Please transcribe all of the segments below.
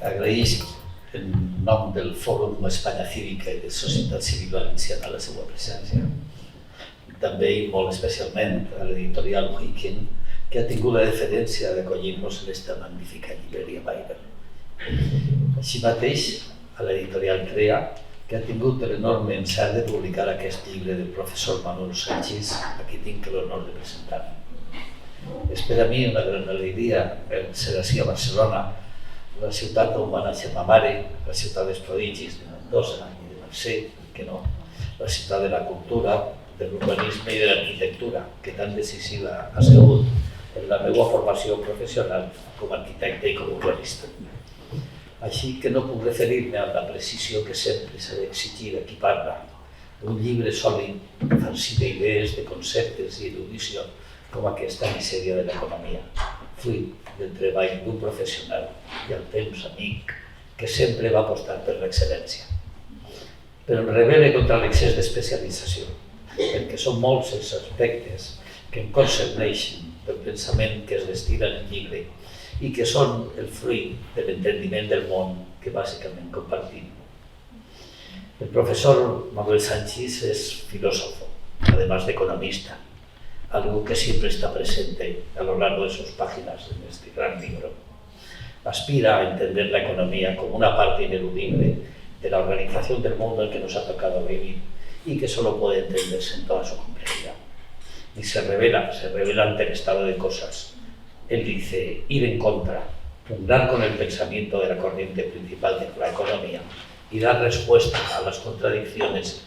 Agraïsc en nom del Fòrum Espanya Cívica i de Societat Civil Valenciana la seva presència. També i molt especialment a l'editorial Weekend, que ha tingut la deferència d'acollir-nos en aquesta magnífica llibreria Bairel. Així mateix, a l'editorial CREA, que ha tingut l'enorme encert de publicar aquest llibre del professor Manuel Sanchis, a qui tinc l'honor de presentar. És per a mi una gran alegria ser així a Barcelona, la ciutat on va néixer ma mare, la ciutat dels prodigis de Mendoza i de Mercè, que no, la ciutat de la cultura, de l'urbanisme i de l'arquitectura, que tan decisiva ha sigut en la meva formació professional com a arquitecte i com a urbanista. Així que no puc referir-me a la precisió que sempre s'ha d'exigir a qui parla. Un llibre sòlid, farcit d'idees, de conceptes i erudició, com aquesta misèria de l'economia, fruit del treball d'un professional i al temps amic que sempre va apostar per l'excel·lència. Però em rebel·le contra l'excés d'especialització, perquè són molts els aspectes que em concerneixen del pensament que es destila en el llibre i que són el fruit de l'entendiment del món que bàsicament compartim. El profesor Manuel Sanchis es filósofo, además de economista, algo que siempre está presente a lo largo de sus páginas en este gran libro. Aspira a entender la economía como una parte ineludible de la organización del mundo en que nos ha tocado vivir y que solo puede entenderse en toda su complejidad. Y se revela ante el estado de cosas. Él dice ir en contra, pugnar con el pensamiento de la corriente principal de la economía y dar respuesta a las contradicciones,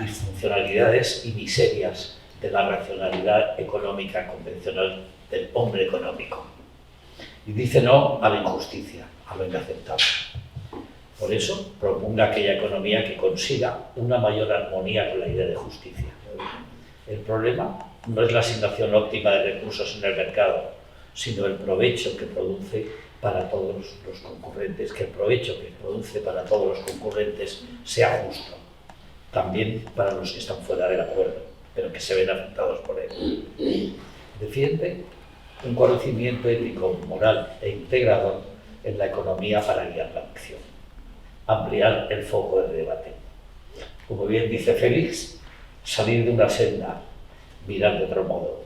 disfuncionalidades y miserias de la racionalidad económica convencional del hombre económico. Y dice no a la injusticia, a lo inaceptable. Por eso propugna aquella economía que consiga una mayor armonía con la idea de justicia. El problema no es la asignación óptima de recursos en el mercado, sino el provecho que produce para todos los concurrentes, que el provecho que produce para todos los concurrentes sea justo, también para los que están fuera del acuerdo, pero que se ven afectados por él. Defiende un conocimiento ético, moral e integrador en la economía para guiar la acción, ampliar el foco de debate. Como bien dice Félix, salir de una senda, mirar de otro modo,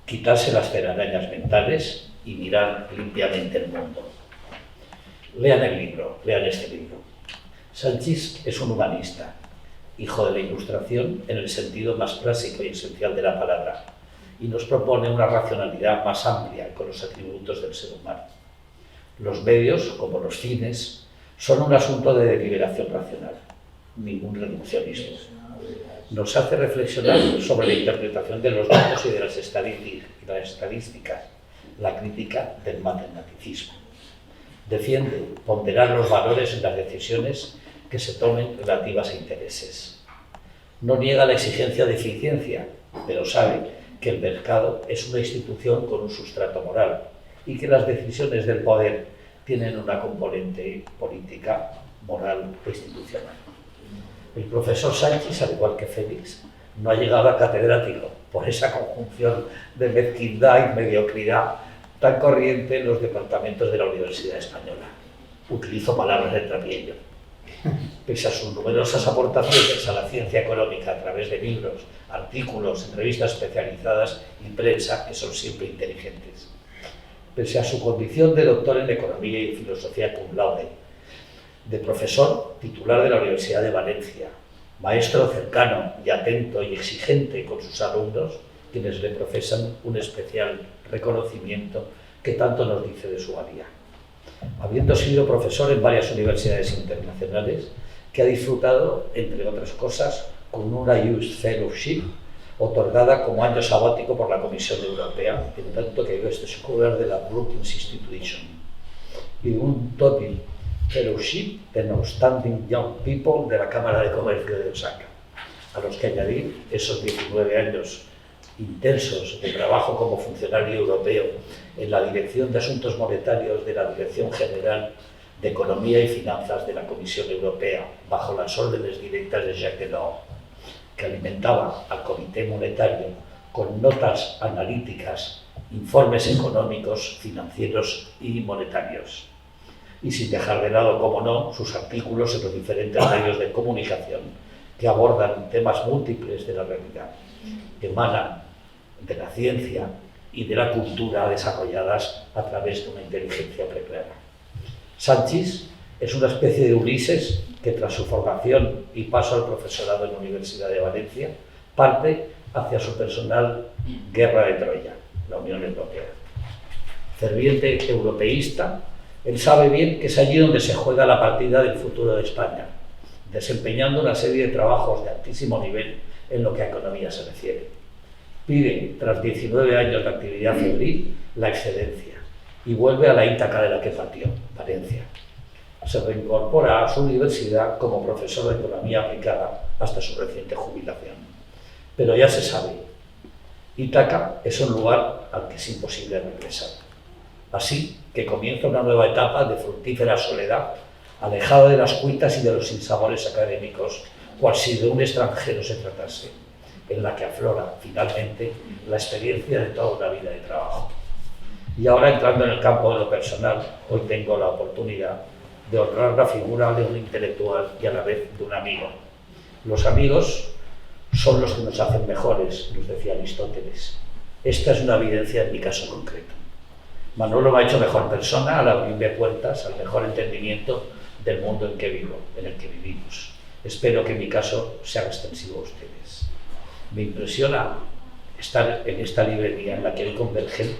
quitarse las telarañas mentales y mirar limpiamente el mundo. Lean el libro, lean este libro. Sanchis es un humanista, hijo de la Ilustración en el sentido más clásico y esencial de la palabra, y nos propone una racionalidad más amplia con los atributos del ser humano. Los medios, como los fines, son un asunto de deliberación racional, ningún reduccionismo. Nos hace reflexionar sobre la interpretación de los datos y de las estadísticas, la crítica del matematicismo. Defiende ponderar los valores en las decisiones que se tomen relativas a intereses. No niega la exigencia de eficiencia, pero sabe que el mercado es una institución con un sustrato moral y que las decisiones del poder tienen una componente política, moral o institucional. El profesor Sanchis, al igual que Félix, no ha llegado a catedrático por esa conjunción de mezquindad y mediocridad tan corriente en los departamentos de la Universidad Española. Utilizo palabras de Trapiello. Pese a sus numerosas aportaciones a la ciencia económica a través de libros, artículos, en revistas especializadas y prensa que son siempre inteligentes. Pese a su condición de doctor en Economía y Filosofía cum laude, de profesor titular de la Universidad de Valencia, maestro cercano y atento y exigente con sus alumnos, quienes le profesan un especial reconocimiento que tanto nos dice de su valía. Habiendo sido profesor en varias universidades internacionales, que ha disfrutado, entre otras cosas, con una Youth Fellowship, otorgada como año sabático por la Comisión Europea, en tanto que es scholar de la Brookings Institution, y un Totty Fellowship en Outstanding Young People de la Cámara de Comercio de Osaka, a los que añadir esos 19 años intensos de trabajo como funcionario europeo en la Dirección de Asuntos Monetarios de la Dirección General de Economía y Finanzas de la Comisión Europea, bajo las órdenes directas de Jacques Delors, que alimentaba al Comité Monetario con notas analíticas, informes económicos, financieros y monetarios. y sin dejar de lado, como no, sus artículos en los diferentes medios de comunicación que abordan temas múltiples de la realidad, que emanan de la ciencia y de la cultura desarrolladas a través de una inteligencia preclara. Sanchis es una especie de Ulises que, tras su formación y paso al profesorado en la Universidad de Valencia, parte hacia su personal guerra de Troya, la Unión Europea. Ferviente europeísta, él sabe bien que es allí donde se juega la partida del futuro de España, desempeñando una serie de trabajos de altísimo nivel en lo que a economía se refiere. Pide, tras 19 años de actividad febril, la excedencia y vuelve a la Ítaca de la que partió, Valencia. Se reincorpora a su universidad como profesor de economía aplicada hasta su reciente jubilación. Pero ya se sabe, Ítaca es un lugar al que es imposible regresar. Así que comienza una nueva etapa de fructífera soledad, alejada de las cuitas y de los sinsabores académicos, cual si de un extranjero se tratase, en la que aflora, finalmente, la experiencia de toda una vida de trabajo. Y ahora, entrando en el campo de lo personal, hoy tengo la oportunidad de honrar la figura de un intelectual y a la vez de un amigo. Los amigos son los que nos hacen mejores, nos decía Aristóteles. Esta es una evidencia en mi caso concreto. Manolo me ha hecho mejor persona al abrirme puertas al mejor entendimiento del mundo en que vivo, en el que vivimos. Espero que mi caso sea extensivo a ustedes. Me impresiona estar en esta librería en la que hoy convergen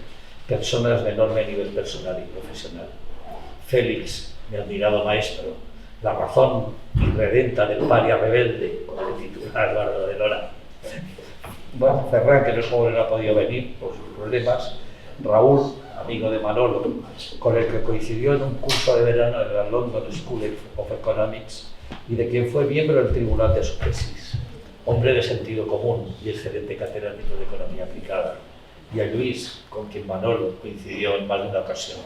personas de enorme nivel personal y profesional. Félix, mi admirado maestro, la razón irredenta del paria rebelde, como le titula Eduardo de Lora. Bueno, Ferran, que no es joven, no ha podido venir por sus problemas. Raúl, amigo de Manolo, con el que coincidió en un curso de verano en la London School of Economics y de quien fue miembro del tribunal de su tesis. Hombre de sentido común y excelente catedrático de economía aplicada. Y a Luis, con quien Manolo coincidió en más de una ocasión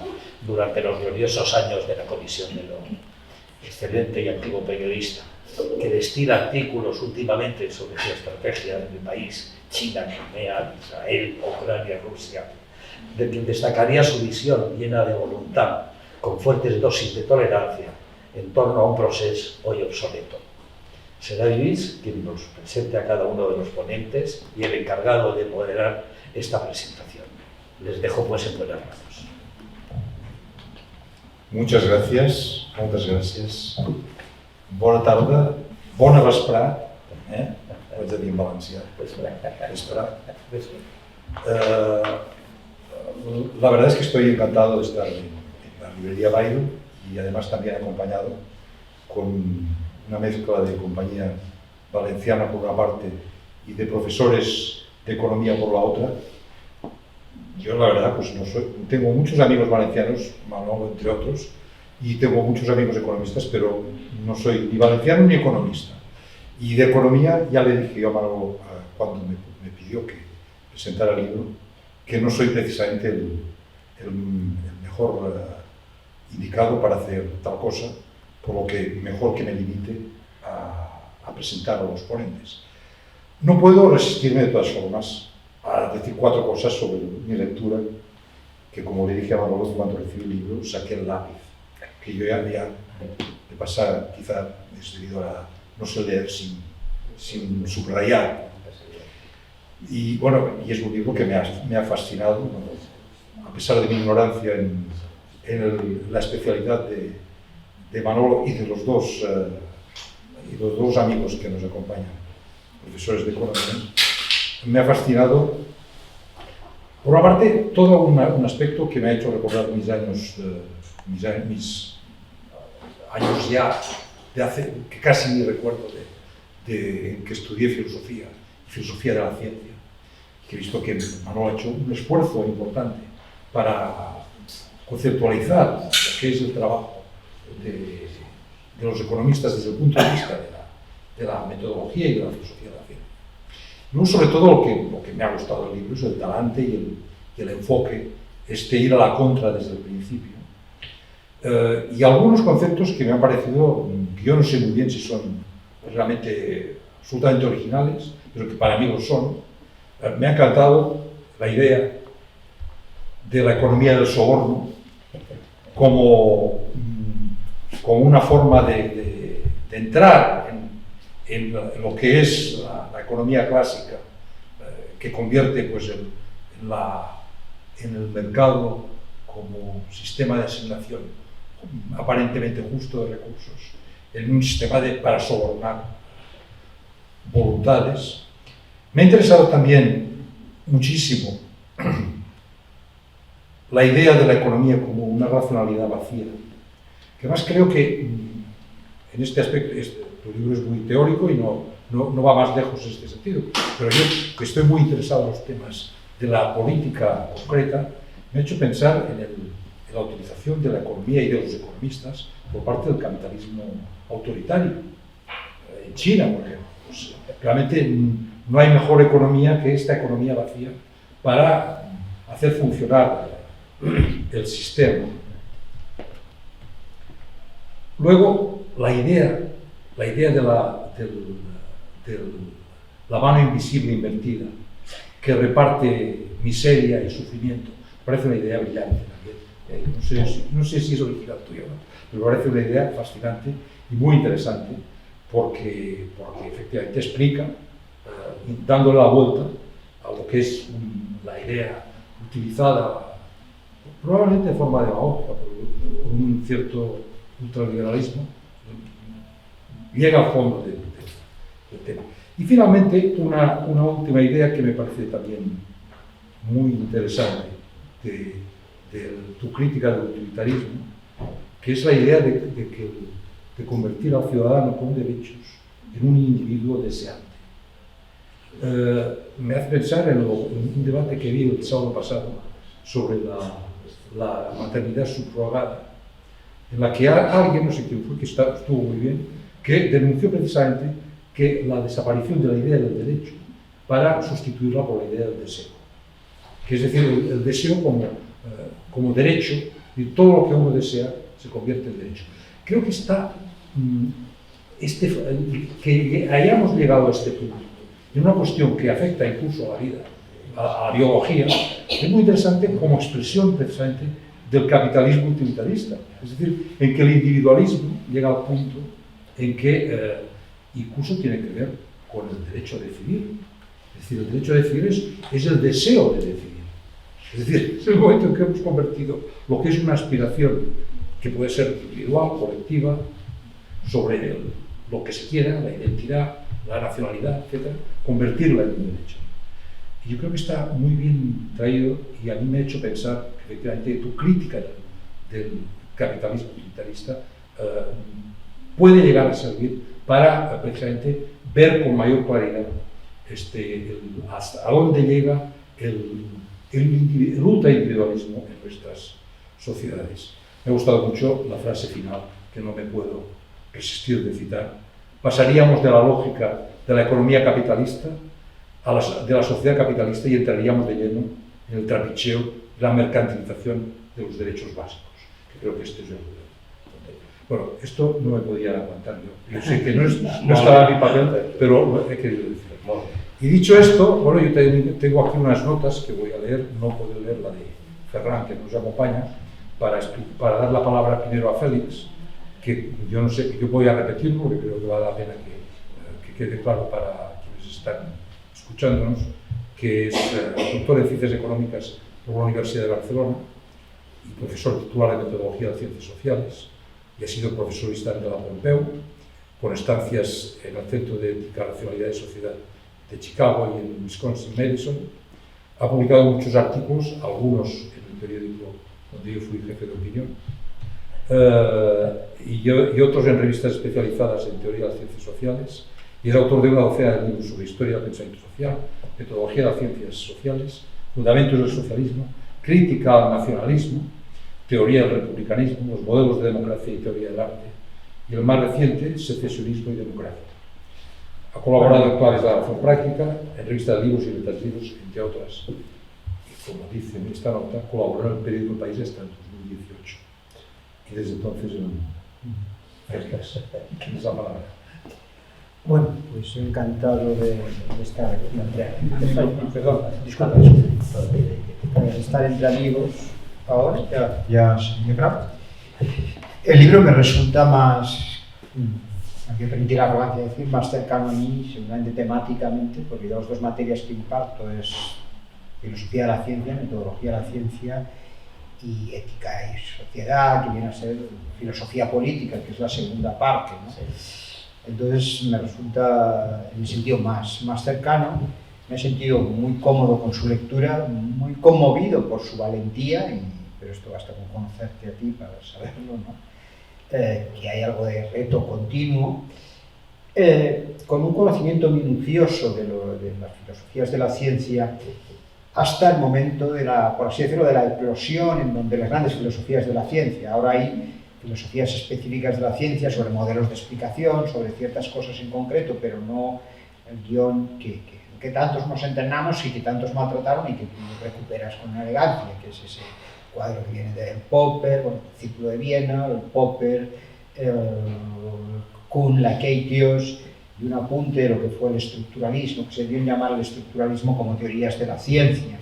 durante los gloriosos años de la Comisión de l'ONU. Excelente y activo periodista, que destila artículos últimamente sobre su estrategia en el país, China, Crimea, Israel, Ucrania, Rusia, de quien destacaría su visión llena de voluntad, con fuertes dosis de tolerancia, en torno a un proceso hoy obsoleto. Será Luis quien nos presente a cada uno de los ponentes y el encargado de moderar esta presentación. Les dejo pues en buenas manos. Muchas gracias, moltes gràcies. Bona tarda, bona vesprà, ho haig de dir en valencià. Vesprà. La verdad es que estoy encantado de estar en la librería Bairo y además también acompañado con una mezcla de compañía valenciana por una parte y de profesores de economía por la otra. Yo la verdad pues tengo muchos amigos valencianos, Manolo entre otros, y tengo muchos amigos economistas, pero no soy ni valenciano ni economista. Y de economía ya le dije yo a Manolo cuando me pidió que presentara el libro, que no soy precisamente el mejor indicado para hacer tal cosa, por lo que mejor que me limite a presentar a los ponentes. No puedo resistirme de todas formas a decir 4 cosas sobre mi lectura, que como le dije a Manolo cuando recibí el libro, saqué el lápiz, que yo ya había de pasar, quizá es debido a no sé leer sin subrayar. Y bueno, y es un libro que me ha fascinado, a pesar de mi ignorancia en la especialidad de Manolo y de los dos amigos que nos acompañan, profesores de economía. Me ha fascinado, por una parte, todo un aspecto que me ha hecho recordar mis años ya de hace, que casi ni recuerdo, de que estudié filosofía de la ciencia, que he visto que Manolo ha hecho un esfuerzo importante para conceptualizar lo que es el trabajo de los economistas desde el punto de vista de la metodología y de la filosofía de la ciencia. No, sobre todo lo que me ha gustado del libro es el talante y el enfoque, ir a la contra desde el principio. Y algunos conceptos que me han parecido, que yo no sé muy bien si son realmente absolutamente originales, pero que para mí lo son. Me ha encantado la idea de la economía del soborno como como una forma de entrar en lo que es la economía clásica, que convierte pues, en el mercado como sistema de asignación aparentemente justo de recursos, en un sistema para sobornar voluntades. Me ha interesado también muchísimo la idea de la economía como una racionalidad vacía, que además creo que en este aspecto, tu libro es muy teórico y no va más lejos en este sentido, pero yo, que estoy muy interesado en los temas de la política concreta, me ha hecho pensar en la utilización de la economía y de los economistas por parte del capitalismo autoritario. En China, por ejemplo, pues, realmente no hay mejor economía que esta economía vacía para hacer funcionar el sistema. Luego, la idea de la mano invisible invertida, que reparte miseria y sufrimiento, parece una idea brillante también. No sé si es original tuyo, ¿no? Pero parece una idea fascinante y muy interesante porque efectivamente explica, dándole la vuelta a lo que es la idea utilizada probablemente de forma demagógica por un cierto ultraliberalismo, llega al fondo del tema. Y finalmente, una última idea que me parece también muy interesante de tu crítica del utilitarismo, que es la idea de convertir al ciudadano con derechos en un individuo deseante. Me hace pensar en un debate que vi el sábado pasado sobre la maternidad subrogada, en la que alguien, no sé quién fue, que estuvo muy bien, que denunció precisamente que la desaparición de la idea del derecho para sustituirla por la idea del deseo. Que es decir, el deseo como derecho, y todo lo que uno desea se convierte en derecho. Creo que que hayamos llegado a este punto, en una cuestión que afecta incluso a la vida, a la biología, es muy interesante como expresión precisamente del capitalismo utilitarista. Es decir, en que el individualismo llega al punto en que incluso tiene que ver con el derecho a decidir. Es decir, el derecho a decidir es el deseo de decidir. Es decir, es el momento en que hemos convertido lo que es una aspiración que puede ser individual, colectiva, sobre lo que se quiera, la identidad, la nacionalidad, etc., convertirla en un derecho. Y yo creo que está muy bien traído y a mí me ha hecho pensar que efectivamente tu crítica del capitalismo utilitarista puede llegar a servir para precisamente ver con mayor claridad hasta dónde llega el ultraindividualismo en nuestras sociedades. Me ha gustado mucho la frase final, que no me puedo resistir de citar. Pasaríamos de la lógica de la economía capitalista de la sociedad capitalista y entraríamos de lleno en el trapicheo y la mercantilización de los derechos básicos. Que creo que este es el... Bueno, esto no me podía aguantar yo. Yo sé que no estaba en mi papel, pero lo he querido decir. Y dicho esto, bueno, yo tengo aquí unas notas que voy a leer, no puedo leer la de Ferran, que nos acompaña, para dar la palabra primero a Félix, que yo no sé, yo voy a repetirlo porque creo que vale la pena que quede claro para quienes están escuchándonos, que es doctor en Ciencias Económicas por la Universidad de Barcelona y profesor titular de Metodología de Ciencias Sociales, y ha sido profesor visitante de la Pompeu, con estancias en el Centro de Ética, Racionalidad y Sociedad de Chicago y en Wisconsin-Madison. Ha publicado muchos artículos, algunos en el periódico donde yo fui jefe de opinión, y otros en revistas especializadas en teoría de las ciencias sociales, y es autor de una docena de libros sobre historia del pensamiento social, metodología de las ciencias sociales, fundamentos del socialismo, crítica al nacionalismo, teoría del republicanismo, los modelos de democracia y teoría del arte, y el más reciente, secesionismo y democracia. Ha colaborado en claves de la acción práctica, en revistas de libros y letras libros, entre otras. Y como dice en esta nota, colaboró en el periódico El País hasta el 2018. Y desde entonces es la palabra. Bueno, pues encantado de estar Perdón, disculpe. De estar entre amigos ahora. Ya, señor Graf. El libro me resulta más, aunque permití la arrogancia de decir, más cercano a mí, seguramente temáticamente, porque las dos materias que imparto es filosofía de la ciencia, metodología de la ciencia y ética y sociedad, que viene a ser filosofía política, que es la segunda parte, ¿no? Entonces me resulta, en el sentido más cercano, me he sentido muy cómodo con su lectura, muy conmovido por su valentía, pero esto basta con conocerte a ti para saberlo, ¿no? Que hay algo de reto continuo, con un conocimiento minucioso de las filosofías de la ciencia, hasta el momento de la, por así decirlo, de la eclosión en donde las grandes filosofías de la ciencia. Ahora hay filosofías específicas de la ciencia sobre modelos de explicación, sobre ciertas cosas en concreto, pero no el guión que tantos nos entrenamos y que tantos maltrataron y que tú recuperas con elegancia, que es ese cuadro que viene del Popper, bueno, el Círculo de Viena, el Popper, Kuhn, Lakeitios, y un apunte de lo que fue el estructuralismo, que se dio en llamar el estructuralismo como teorías de la ciencia.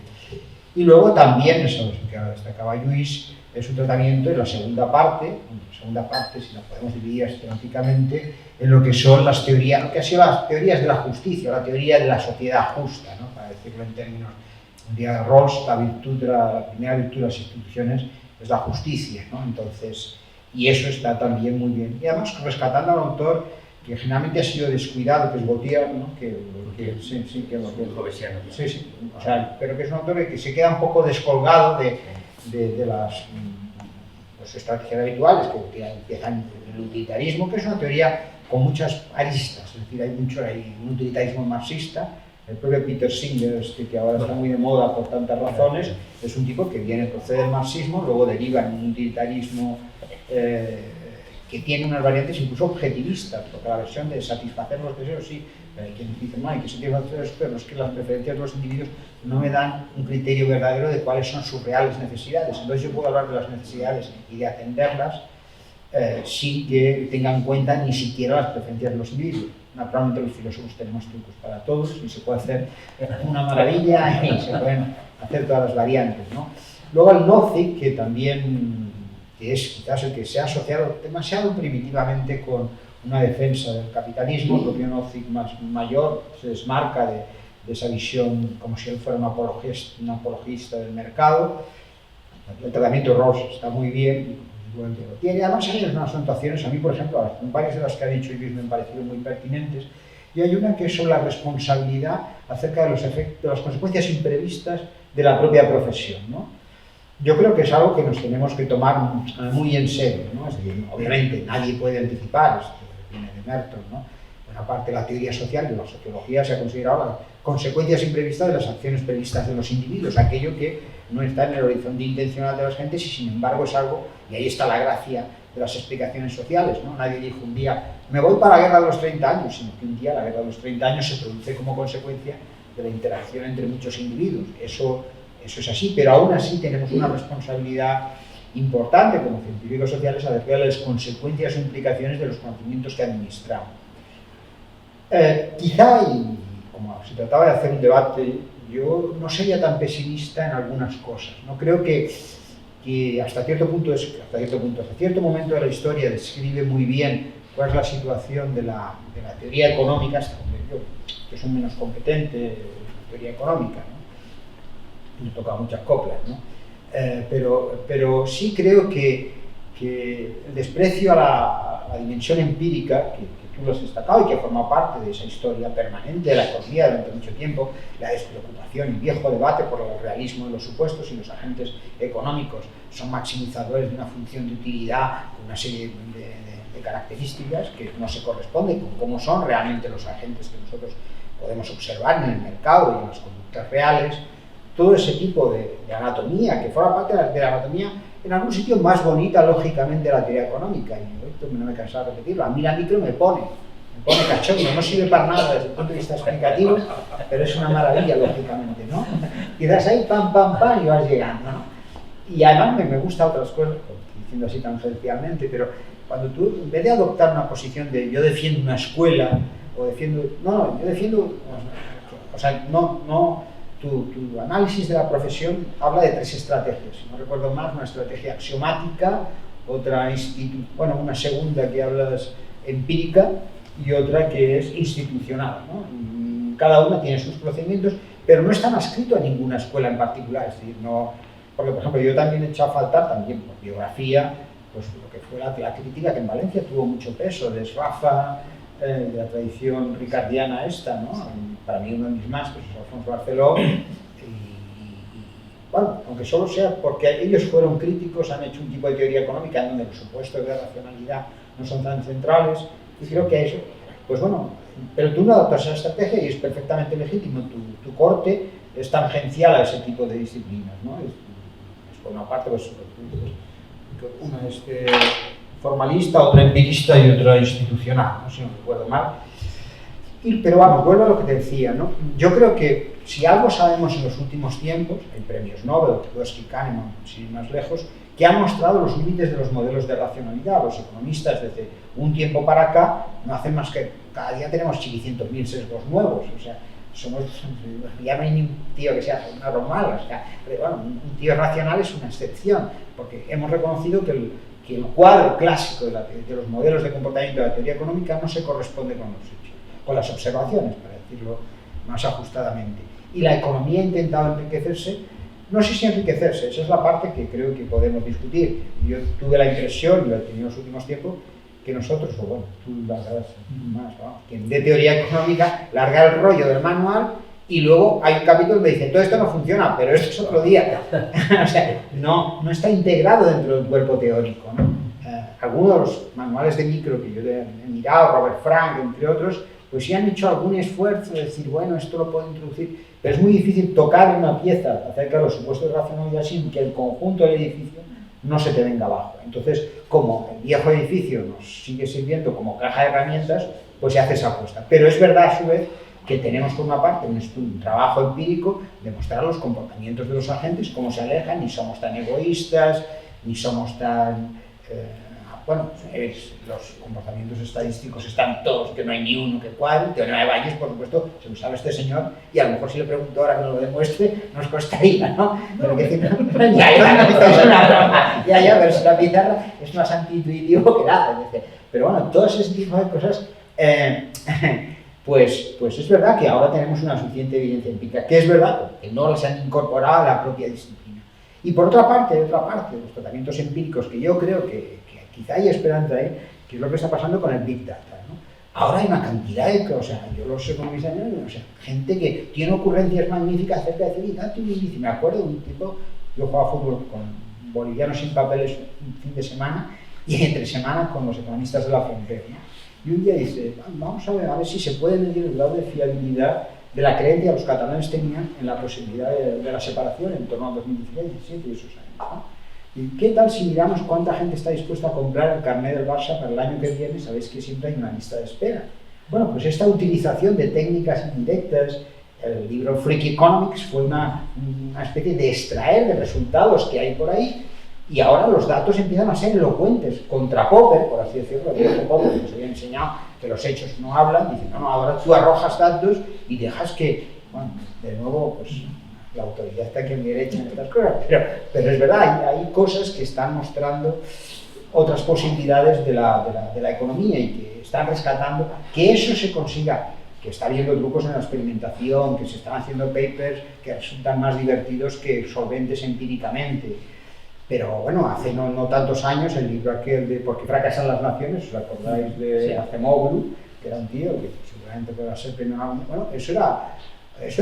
Y luego también, eso que ahora destacaba Lluís, es un tratamiento en la segunda parte, si la podemos dividir sistemáticamente, en lo que son las teorías, lo que han sido las teorías de la justicia, la teoría de la sociedad justa, ¿no? Para decirlo en términos de Rawls, la primera virtud de las instituciones es la justicia, ¿no? Entonces, y eso está también muy bien. Y además rescatando al autor que generalmente ha sido descuidado, que es Gautier, ¿no? Sí, o sea, pero que es un autor que se queda un poco descolgado de las estrategias habituales, que empiezan el utilitarismo, que es una teoría con muchas aristas, es decir, hay un utilitarismo marxista. El propio Peter Singer, que ahora está muy de moda por tantas razones, es un tipo que procede del marxismo, luego deriva en un utilitarismo que tiene unas variantes incluso objetivistas, porque la versión de satisfacer los deseos, sí, pero hay quienes dicen, no, hay que satisfacer los deseos, pero es que las preferencias de los individuos no me dan un criterio verdadero de cuáles son sus reales necesidades. Entonces yo puedo hablar de las necesidades y de atenderlas sin que tenga en cuenta ni siquiera las preferencias de los individuos. Naturalmente los filósofos tenemos trucos para todos y se puede hacer una maravilla y se pueden hacer todas las variantes, ¿no? Luego el Nozick, que también es quizás el que se ha asociado demasiado primitivamente con una defensa del capitalismo. El propio Nozick más mayor se desmarca de esa visión como si él fuera un apologista del mercado. El tratamiento de Rawls está muy bien. Tiene además hay unas anotaciones, a mí por ejemplo, varias de las que ha dicho Luis me han parecido muy pertinentes, y hay una que es sobre la responsabilidad acerca de los efectos, de las consecuencias imprevistas de la propia profesión, ¿no? Yo creo que es algo que nos tenemos que tomar muy en serio, ¿no? Es decir, obviamente nadie puede anticipar, esto viene de Merton, ¿no? Buena parte de la teoría social, de la sociología, se ha considerado las consecuencias imprevistas de las acciones previstas de los individuos, aquello que no está en el horizonte intencional de las gentes y sin embargo es algo, y ahí está la gracia de las explicaciones sociales, ¿no? Nadie dijo un día, me voy para la guerra de los 30 años, sino que un día la guerra de los 30 años se produce como consecuencia de la interacción entre muchos individuos. Eso es así, pero aún así tenemos una responsabilidad importante como científicos sociales acerca de las consecuencias o implicaciones de los conocimientos que administramos. Quizá, y como se trataba de hacer un debate, yo no sería tan pesimista en algunas cosas. No creo que hasta cierto momento de la historia describe muy bien cuál es la situación de la teoría económica, hasta donde yo, que soy menos competente en teoría económica, ¿no? Me he tocado muchas coplas, ¿no? Pero sí creo que el desprecio a la dimensión empírica, que tú lo has destacado y que forma parte de esa historia permanente de la economía durante mucho tiempo, la despreocupación, el viejo debate por el realismo de los supuestos y los agentes económicos son maximizadores de una función de utilidad con una serie de características que no se corresponden con cómo son realmente los agentes que nosotros podemos observar en el mercado y en las conductas reales. Todo ese tipo de anatomía, que forma parte de la anatomía en algún sitio más bonita, lógicamente, de la teoría económica. Y esto no me he cansado de repetirlo. A mí la micro me pone cachondo, no sirve para nada desde el punto de vista explicativo, pero es una maravilla, lógicamente, ¿no? Quizás ahí, pam, y vas llegando, ¿no? Y además me gusta otras cosas, diciendo así tangencialmente, pero cuando tú, en vez de adoptar una posición de yo defiendo una escuela, o defiendo, yo defiendo, o sea, tu análisis de la profesión habla de tres estrategias, si no recuerdo mal, una estrategia axiomática, una segunda que hablas empírica y otra que es institucional, ¿no? Cada una tiene sus procedimientos, pero no están adscritos a ninguna escuela en particular, es decir, no, porque por ejemplo yo también he echado a faltar también por biografía, pues lo que fue la crítica que en Valencia tuvo mucho peso, de Srafa, de la tradición ricardiana esta, ¿no? Para mí uno de mis másteres es Alfonso Barceló, bueno, aunque solo sea porque ellos fueron críticos, han hecho un tipo de teoría económica en donde los supuestos de racionalidad no son tan centrales, y creo que eso, pues bueno, pero tú no adoptas esa estrategia y es perfectamente legítimo, tu corte es tangencial a ese tipo de disciplinas, ¿no? Es por una parte, pues, una es formalista, otra empirista y otra institucional, ¿no? Si no recuerdo mal. Pero vamos, vuelvo a lo que te decía, ¿no? Yo creo que si algo sabemos en los últimos tiempos, hay premios Nobel, Tversky, Kahneman, sin ir más lejos, que han mostrado los límites de los modelos de racionalidad. Los economistas desde un tiempo para acá no hacen más que, cada día tenemos chiquicientos mil sesgos nuevos, o sea, ya no hay ni un tío que sea normal, o sea, pero bueno, un tío racional es una excepción, porque hemos reconocido que el cuadro clásico de los modelos de comportamiento de la teoría económica no se corresponde con los hechos, con las observaciones, para decirlo más ajustadamente. Y la economía ha intentado enriquecerse, no sé si enriquecerse, esa es la parte que creo que podemos discutir. Yo tuve la impresión, y lo he tenido en los últimos tiempos, que nosotros, o bueno, tú largas más, vamos, quien de teoría económica larga el rollo del manual y luego hay un capítulo que dice, todo esto no funciona, pero esto es otro día. O sea, no está integrado dentro del cuerpo teórico, ¿no? Algunos de los manuales de micro que yo he mirado, Robert Frank, entre otros, pues sí han hecho algún esfuerzo de decir, bueno, esto lo puedo introducir, pero es muy difícil tocar una pieza acerca de los supuestos de racionalidad sin que el conjunto del edificio no se te venga abajo. Entonces, como el viejo edificio nos sigue sirviendo como caja de herramientas, pues se hace esa apuesta. Pero es verdad, a su vez, que tenemos por una parte un trabajo empírico de mostrar los comportamientos de los agentes, cómo se alejan, ni somos tan egoístas, ni somos tan... bueno, los comportamientos estadísticos están todos, que no hay ni uno que cuadre. Teorema de Bayes, por supuesto, se lo sabe este señor, y a lo mejor si le pregunto ahora que nos lo demuestre, nos costaría, ¿no? Pero que decir, es una broma, pero si la pizarra es más antiintuitivo que nada. Pero bueno, todo ese tipo de cosas, pues es verdad que ahora tenemos una suficiente evidencia empírica, que es verdad, que no las han incorporado a la propia disciplina. Y por otra parte, los tratamientos empíricos, que yo creo que quizá hay esperanza ahí, que es lo que está pasando con el Big Data, ¿no? Ahora hay una cantidad de cosas, yo lo sé con mis años, o sea, gente que tiene ocurrencias magníficas acerca de decir, dato y índice. Me acuerdo de un tipo, yo jugaba fútbol con bolivianos sin papeles un fin de semana y entre semana con los economistas de la frontera, ¿no? Y un día dice, vamos a ver si se puede medir el grado de fiabilidad de la creencia que los catalanes tenían en la posibilidad de la separación en torno al 2017 y esos años, ¿no? ¿Y qué tal si miramos cuánta gente está dispuesta a comprar el carnet del Barça para el año que viene? Sabéis que siempre hay una lista de espera. Bueno, pues esta utilización de técnicas indirectas, el libro Freak Economics fue una especie de extraer de resultados que hay por ahí, y ahora los datos empiezan a ser elocuentes. Contra Popper, por así decirlo, el viejo Popper que nos había enseñado que los hechos no hablan, dice, no, ahora tú arrojas datos y dejas que, bueno, de nuevo, pues la autoridad está aquí a mi derecha en estas cosas, pero es verdad, hay cosas que están mostrando otras posibilidades de la economía y que están rescatando que eso se consiga, que está habiendo trucos en la experimentación, que se están haciendo papers que resultan más divertidos que solventes empíricamente. Pero bueno, hace no tantos años el libro aquel de ¿Por qué fracasan las naciones? ¿Os acordáis de Acemoglu? Que era un tío que seguramente pueda ser premio Nobel. Bueno, eso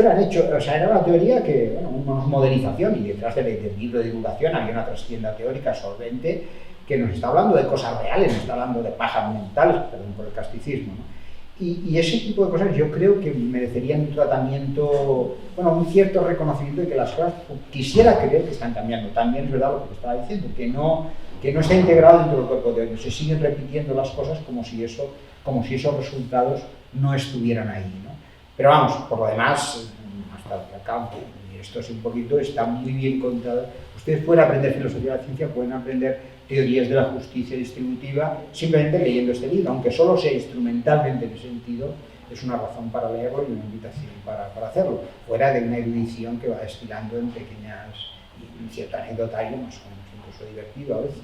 era hecho, o sea, era una teoría que, bueno, una modelización, y detrás del libro de divulgación había una trastienda teórica solvente que nos está hablando de cosas reales, nos está hablando de pajas mentales, perdón por el casticismo, ¿no? Y ese tipo de cosas yo creo que merecerían un tratamiento, bueno, un cierto reconocimiento de que las cosas, quisiera creer que están cambiando. También es verdad lo que te estaba diciendo, que no está integrado dentro del cuerpo teórico, se siguen repitiendo las cosas como si esos resultados no estuvieran ahí, ¿no? Pero vamos, por lo demás, hasta el campo, y esto es un poquito, está muy bien contado. Ustedes pueden aprender filosofía de la ciencia, pueden aprender teorías de la justicia distributiva simplemente leyendo este libro, aunque solo sea instrumentalmente en ese sentido, es una razón para leerlo y una invitación para hacerlo, fuera de una erudición que va destilando en pequeñas, y un cierto anecdotario más o menos incluso divertido a veces.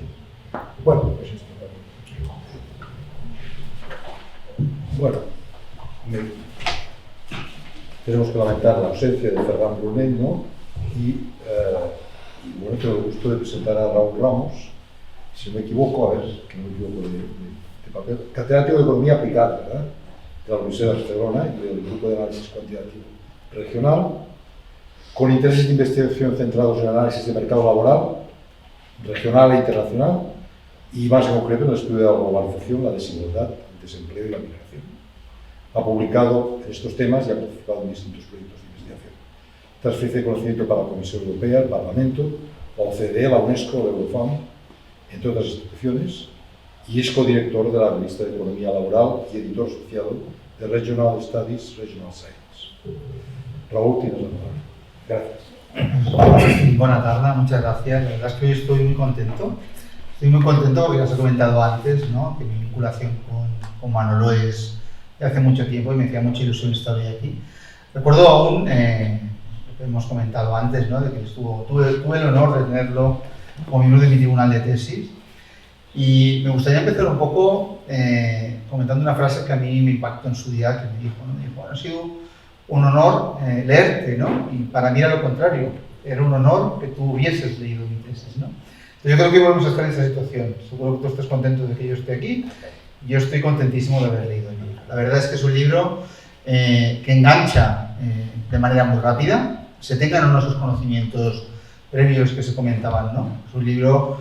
Bueno, pues esto. Bueno, tenemos que lamentar la ausencia de Ferran Brunet, ¿no? Y bueno, tengo el gusto de presentar a Raúl Ramos, si no me equivoco, a ver, que no me equivoco de papel, catedrático de Economía Aplicada, ¿verdad?, de la Universidad de Barcelona y del Grupo de Análisis Cuantitativo Regional, con intereses de investigación centrados en análisis de mercado laboral, regional e internacional, y más en concreto en el estudio de la globalización, la desigualdad, el desempleo y la migración. Ha publicado en estos temas y ha participado en distintos proyectos de investigación. Transferencia de conocimiento para la Comisión Europea, el Parlamento, la OCDE, la UNESCO, la Eurofund, entre otras instituciones, y es codirector de la revista de Economía Laboral y editor asociado de Regional Studies, Regional Science. Raúl, tienes la palabra. Gracias. Buenas tardes, muchas gracias. La verdad es que hoy estoy muy contento. Estoy muy contento porque ya os he comentado antes, ¿no?, que mi vinculación con Manolo es de hace mucho tiempo y me hacía mucha ilusión estar hoy aquí. Recuerdo aún, lo que hemos comentado antes, ¿no?, de que tuve el honor de tenerlo como miembro de mi tribunal de tesis. Y me gustaría empezar un poco comentando una frase que a mí me impactó en su día, que me dijo, ¿no? Me dijo, bueno, ha sido un honor leerte, ¿no? Y para mí era lo contrario, era un honor que tú hubieses leído mi tesis, ¿no? Entonces yo creo que volvemos a estar en esa situación. Seguro que tú estás contento de que yo esté aquí. Yo estoy contentísimo de haber leído el libro. La verdad es que es un libro que engancha de manera muy rápida, se tengan o no esos conocimientos previos que se comentaban, ¿no? Es un libro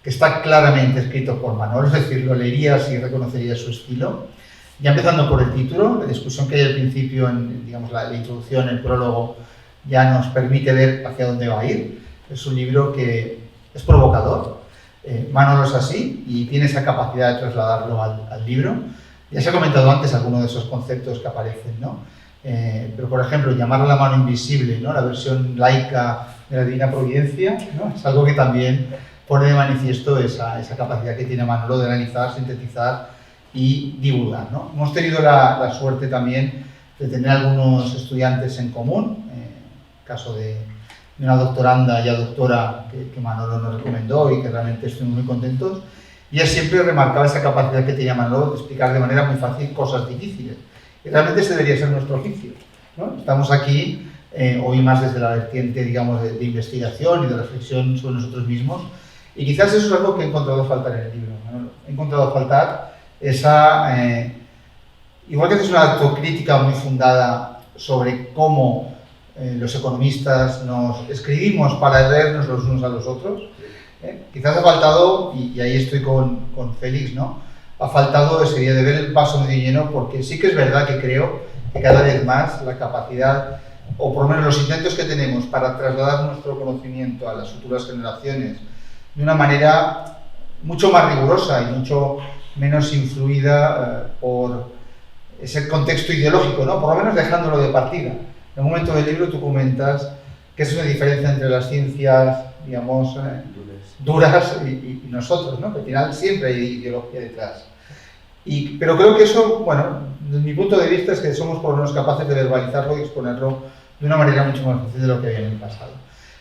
que está claramente escrito por Manolo, es decir, lo leerías y reconocerías su estilo. Ya empezando por el título, la discusión que hay al principio, digamos, la introducción, el prólogo, ya nos permite ver hacia dónde va a ir. Es un libro que es provocador. Manolo es así y tiene esa capacidad de trasladarlo al libro. Ya se ha comentado antes algunos de esos conceptos que aparecen, ¿no? Pero, por ejemplo, llamar a la mano invisible, ¿no?, la versión laica de la Divina Providencia, ¿no?, es algo que también pone de manifiesto esa capacidad que tiene Manolo de analizar, sintetizar y divulgar, ¿no? Hemos tenido la suerte también de tener algunos estudiantes en común, caso de una doctoranda ya doctora que Manolo nos recomendó y que realmente estuvimos muy contentos, y él siempre remarcaba esa capacidad que tenía Manolo de explicar de manera muy fácil cosas difíciles. Y realmente ese debería ser nuestro oficio, ¿no? Estamos aquí hoy más desde la vertiente, digamos, de investigación y de reflexión sobre nosotros mismos, y quizás eso es algo que he encontrado faltar en el libro, ¿no? He encontrado faltar esa... igual que es una autocrítica muy fundada sobre cómo los economistas nos escribimos para leernos los unos a los otros, quizás ha faltado, y ahí estoy con Félix, ¿no?, ha faltado ese día de ver el vaso medio lleno, porque sí que es verdad que creo que cada vez más la capacidad, o por lo menos los intentos que tenemos para trasladar nuestro conocimiento a las futuras generaciones de una manera mucho más rigurosa y mucho menos influida por ese contexto ideológico, ¿no?, por lo menos dejándolo de partida. En un momento del libro tú comentas que es una diferencia entre las ciencias, digamos, duras y nosotros, ¿no?, que al final siempre hay ideología detrás. Pero creo que eso, bueno, desde mi punto de vista es que somos por lo menos capaces de verbalizarlo y exponerlo de una manera mucho más fácil de lo que había en el pasado.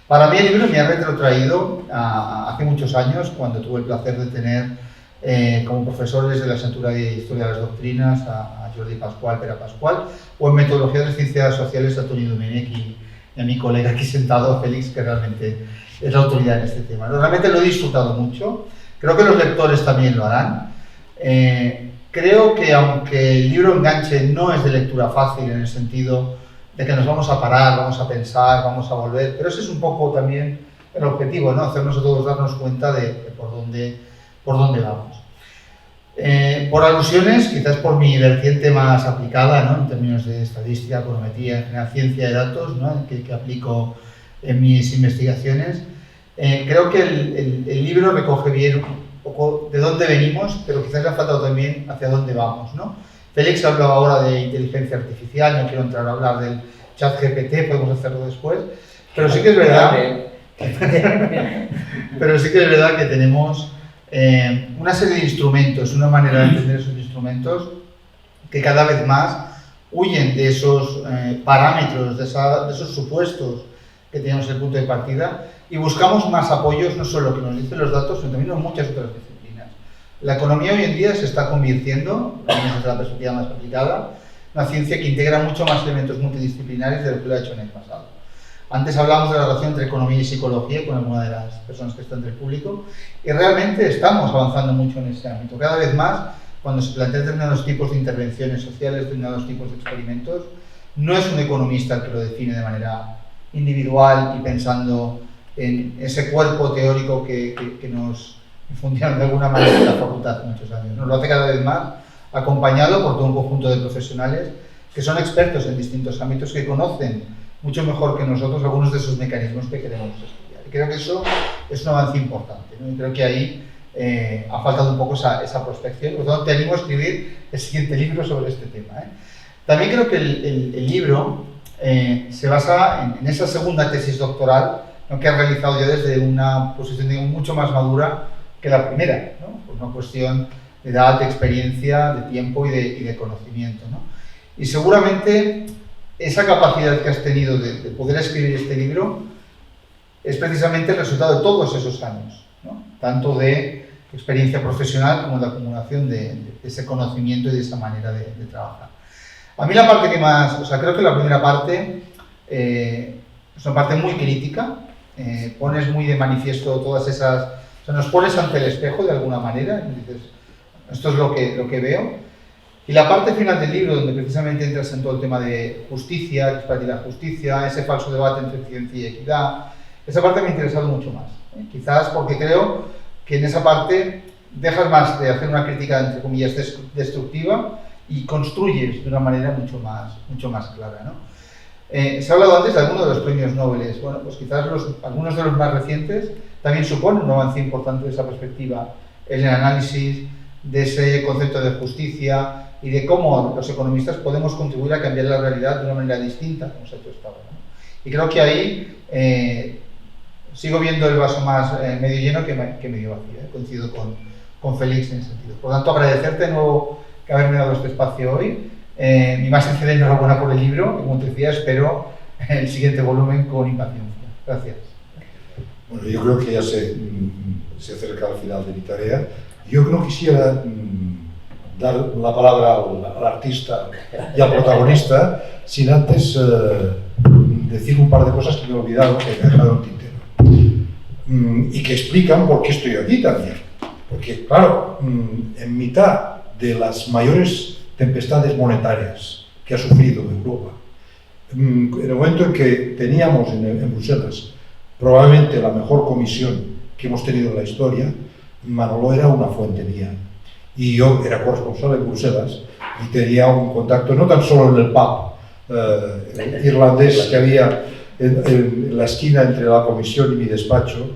Para mí el libro me ha retrotraído hace muchos años, cuando tuve el placer de tener como profesores de la asignatura de Historia de las Doctrinas a Jordi Pascual, Pere Pascual, o en Metodología de las Ciencias Sociales a Toni Domènech y a mi colega aquí sentado, Félix, que realmente es la autoridad en este tema. Realmente lo he disfrutado mucho, creo que los lectores también lo harán. Creo que aunque el libro enganche no es de lectura fácil en el sentido de que nos vamos a parar, vamos a pensar, vamos a volver, pero ese es un poco también el objetivo, ¿no?, hacernos a todos darnos cuenta de por dónde vamos. Por alusiones, quizás por mi vertiente más aplicada, ¿no?, en términos de estadística, econometría, en general ciencia de datos, ¿no?, que aplico en mis investigaciones, creo que el libro recoge bien un poco de dónde venimos, pero quizás le ha faltado también hacia dónde vamos, ¿no? Félix hablaba ahora de inteligencia artificial, no quiero entrar a hablar del chat GPT, podemos hacerlo después, pero sí que es verdad, que tenemos una serie de instrumentos, una manera de entender esos instrumentos que cada vez más huyen de esos parámetros, de esos supuestos que teníamos en el punto de partida, y buscamos más apoyos, no solo lo que nos dicen los datos, sino también en muchas otras disciplinas. La economía hoy en día se está convirtiendo, desde la perspectiva más aplicada, en una ciencia que integra mucho más elementos multidisciplinares de lo que lo ha hecho en el pasado. Antes hablamos de la relación entre economía y psicología con alguna de las personas que están del público y realmente estamos avanzando mucho en este ámbito. Cada vez más, cuando se plantean determinados tipos de intervenciones sociales, determinados tipos de experimentos, no es un economista el que lo define de manera individual y pensando en ese cuerpo teórico que nos infundieron de alguna manera en la facultad hace muchos años. Nos lo hace cada vez más acompañado por todo un conjunto de profesionales que son expertos en distintos ámbitos, que conocen mucho mejor que nosotros algunos de esos mecanismos que queremos estudiar. Y creo que eso es un avance importante, ¿no? Y creo que ahí ha faltado un poco esa prospección. Por lo tanto, te animo a escribir el siguiente libro sobre este tema, ¿eh? También creo que el libro se basa en esa segunda tesis doctoral, ¿no?, que he realizado yo desde una posición, digo, mucho más madura que la primera, ¿no?, por una cuestión de edad, de experiencia, de tiempo y de conocimiento, ¿no? Y seguramente esa capacidad que has tenido de poder escribir este libro es precisamente el resultado de todos esos años, ¿no?, tanto de experiencia profesional como de acumulación de ese conocimiento y de esa manera de trabajar. A mí la parte que más, creo que la primera parte es una parte muy crítica, pones muy de manifiesto todas esas, nos pones ante el espejo de alguna manera y dices, esto es lo que veo. Y la parte final del libro, donde precisamente entras en todo el tema de justicia, que es para ti la justicia, ese falso debate entre ciencia y equidad, esa parte me ha interesado mucho más, ¿eh? Quizás porque creo que en esa parte dejas más de hacer una crítica, entre comillas, destructiva y construyes de una manera mucho más clara, ¿no? Se ha hablado antes de algunos de los premios Nobel. Bueno, pues quizás algunos de los más recientes también suponen un avance importante de esa perspectiva, en el análisis de ese concepto de justicia y de cómo los economistas podemos contribuir a cambiar la realidad de una manera distinta, como se ha hecho hasta ahora, ¿no? Y creo que ahí sigo viendo el vaso más medio lleno que medio vacío, ¿eh? Coincido con Félix en ese sentido. Por lo tanto, agradecerte de nuevo que haberme dado este espacio hoy. Mi más sincera enhorabuena por el libro, y como te decía, espero el siguiente volumen con impaciencia. Gracias. Bueno, yo creo que ya se acerca al final de mi tarea. Yo no quisiera dar la palabra al artista y al protagonista sin antes decir un par de cosas que me he olvidado, que me he dejado en tintero, y que explican por qué estoy aquí también. Porque, claro, en mitad de las mayores tempestades monetarias que ha sufrido Europa, en el momento en que teníamos en Bruselas probablemente la mejor comisión que hemos tenido en la historia, Manolo era una fuente mía. Y yo era corresponsal en Bruselas y tenía un contacto no tan solo en el pub irlandés que había en la esquina entre la comisión y mi despacho,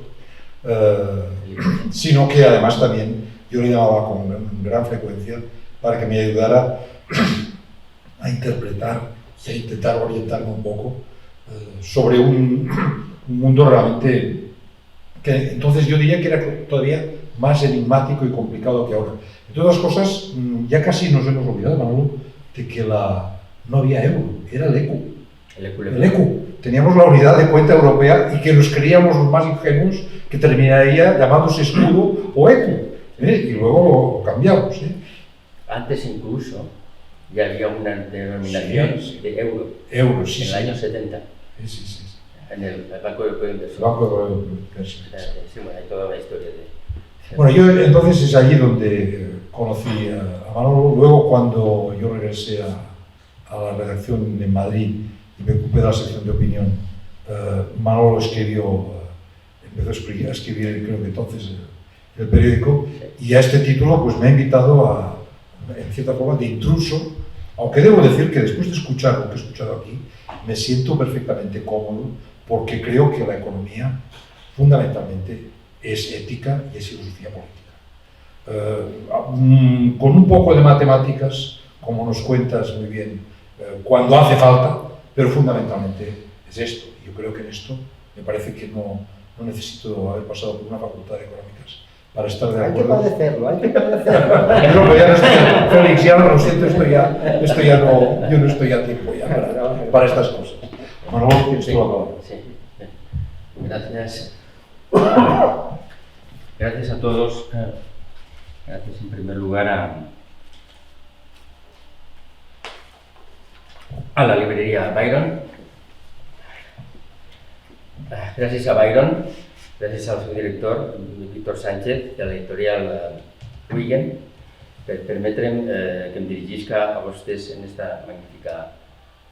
sino que además también yo le llamaba con gran frecuencia para que me ayudara a interpretar e intentar orientarme un poco sobre un mundo realmente que entonces yo diría que era todavía más enigmático y complicado que ahora. Entre otras cosas, ya casi nos hemos olvidado, Manolo, de que no había euro, era el ECU. El ECU. Teníamos la unidad de cuenta europea y que nos creíamos los más ingenuos que terminaría llamándose escudo o ECU. Y luego lo cambiamos. Antes incluso ya había una denominación de euro. Euro, sí. En el año 70. Sí. En el Banco Europeo de Inversión. Banco Europeo de Inversión. Sí, bueno, hay toda una historia de... Bueno, yo entonces es allí donde conocí a Manolo. Luego, cuando yo regresé a la redacción en Madrid y me ocupé de la sección de opinión, Manolo empezó a escribir, creo que entonces, el periódico, y a este título pues me ha invitado en cierta forma, de intruso, aunque debo decir que después de escuchar lo que he escuchado aquí, me siento perfectamente cómodo, porque creo que la economía, fundamentalmente, es ética y es filosofía política. Con un poco de matemáticas, como nos cuentas muy bien, cuando hace falta, pero fundamentalmente es esto. Yo creo que en esto me parece que no necesito haber pasado por una facultad de económicas para estar de acuerdo. Hay que padecerlo. No, ya no estoy, Félix, ya lo siento, yo no estoy a tiempo ya para estas cosas. Manolo, tienes tú la palabra. Sí. Gracias. Gracias a todos Gracias en primer lugar a la librería Byron. Gràcies a Byron, gràcies al seu director, Víctor Sánchez, de l'editorial Wigen, per permetre'm que em dirigisca a vostès en esta magnífica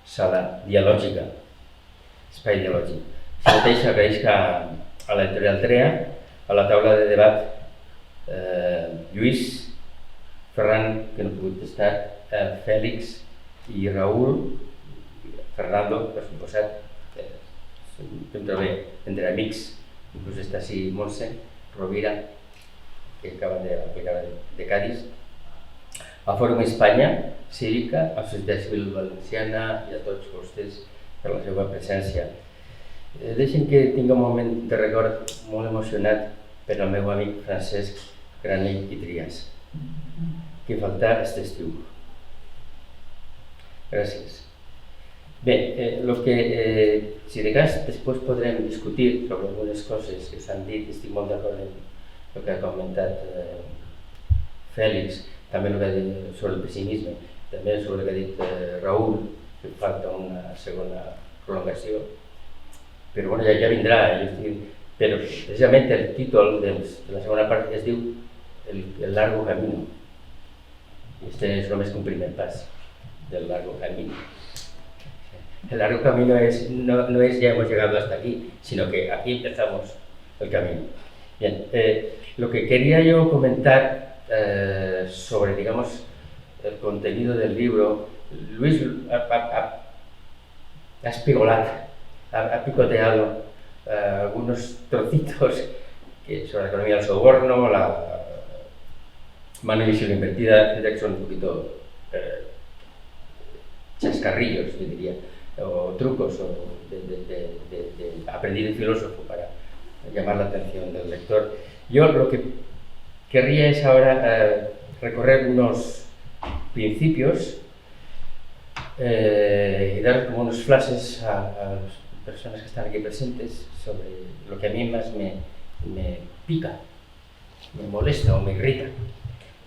sala dialògica, espai dialògic. Així mateix agraeixo a l'editorial TREA, a la taula de debat Lluís, Ferran, que no ha pogut estar, Fèlix i Raül, Fernando, per suposat, que em trobo entre amics, inclús està així Montse, Rovira, que acaben d'aplicar de Cádiz, a Fòrum Espanya, Cívica, a Societat Civil Valenciana i a tots vostès per la seva presència. Deixen que tingui un moment de record molt emocionat per al meu amic Francesc Granell i Trias, que falta aquest estiu. Gràcies. Bé, si de cas després podrem discutir sobre algunes coses que s'han dit, estic molt d'acord amb el que ha comentat Fèlix, també el que ha dit sobre el pessimisme, també sobre el que ha dit Raül, que falta una segona prolongació, però bueno, ja vindrà, però precisament el títol de la segona part es diu El largo camino, i este és només un primer pas del largo camino. El largo camino no es ya hemos llegado hasta aquí, sino que aquí empezamos el camino. Bien, lo que quería yo comentar sobre, digamos, el contenido del libro, Luis ha espigolat, ha picoteado algunos trocitos sobre la economía del soborno, la mano invisible invertida, que son un poquito chascarrillos, yo diría, o trucos de aprendiz de filósofo para llamar la atención del lector. Yo lo que querría es ahora recorrer unos principios y dar como unos flashes a las personas que están aquí presentes sobre lo que a mí más me pica, me molesta o me irrita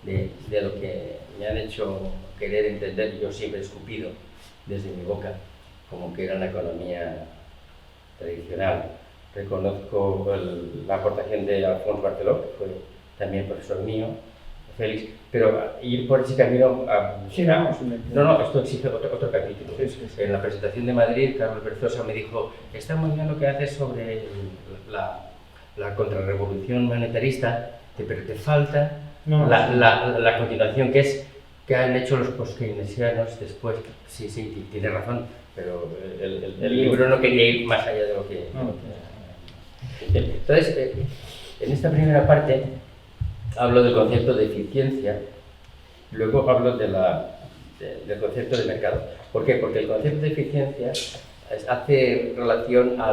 de lo que me han hecho querer entender, y yo siempre he escupido desde mi boca, como que era la economía tradicional. Reconozco la aportación de Alfonso Barceló, que fue también profesor mío, Félix, pero ir por ese camino... No, esto exige otro capítulo. Sí. En la presentación de Madrid, Carlos Berzosa me dijo, está muy bien lo que haces sobre la contrarrevolución monetarista, pero te falta la continuación, que han hecho los post-keynesianos después. Sí, tiene razón, pero el libro no quería ir más allá de lo que... Entonces, en esta primera parte hablo del concepto de eficiencia, luego hablo del concepto de mercado. ¿Por qué? Porque el concepto de eficiencia hace relación a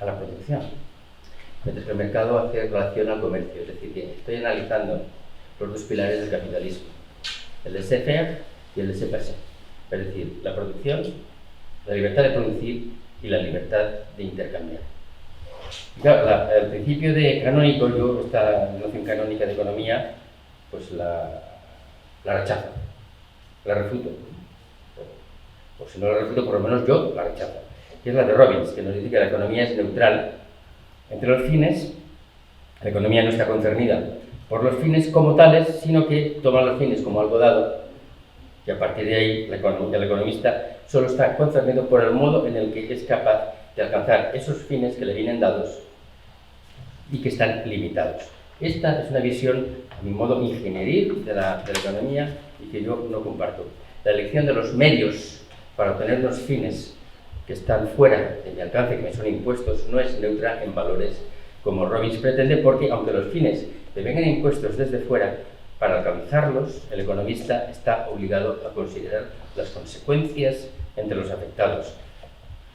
la producción, mientras que el mercado hace relación al comercio. Es decir, que estoy analizando los dos pilares del capitalismo, el de laissez-faire y el de laissez-passer. Es decir, la producción, la libertad de producir y la libertad de intercambiar. Y claro, el principio de canónico, yo esta noción canónica de economía, pues la rechazo, la refuto. O si no la refuto, por lo menos yo la rechazo. Que es la de Robbins, que nos dice que la economía es neutral entre los fines. La economía no está concernida por los fines como tales, sino que toma los fines como algo dado, y a partir de ahí el economista solo está concernido por el modo en el que es capaz de alcanzar esos fines que le vienen dados y que están limitados. Esta es una visión, a mi modo, ingenieril de la economía y que yo no comparto. La elección de los medios para obtener los fines que están fuera de mi alcance, que me son impuestos, no es neutra en valores como Robbins pretende, porque aunque los fines le vengan impuestos desde fuera, para alcanzarlos, el economista está obligado a considerar las consecuencias entre los afectados,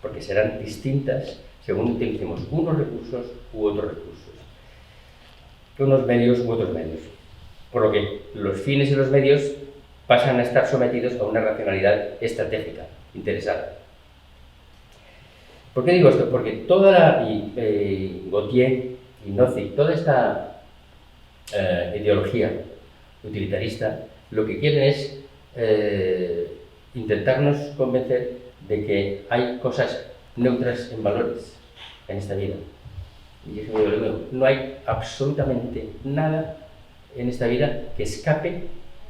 porque serán distintas según utilicemos unos recursos u otros recursos, unos medios u otros medios. Por lo que los fines y los medios pasan a estar sometidos a una racionalidad estratégica, interesada. ¿Por qué digo esto? Porque Gautier y Nozick, toda esta ideología utilitarista, lo que quieren es intentarnos convencer de que hay cosas neutras en valores en esta vida. Y es muy bueno, no hay absolutamente nada en esta vida que escape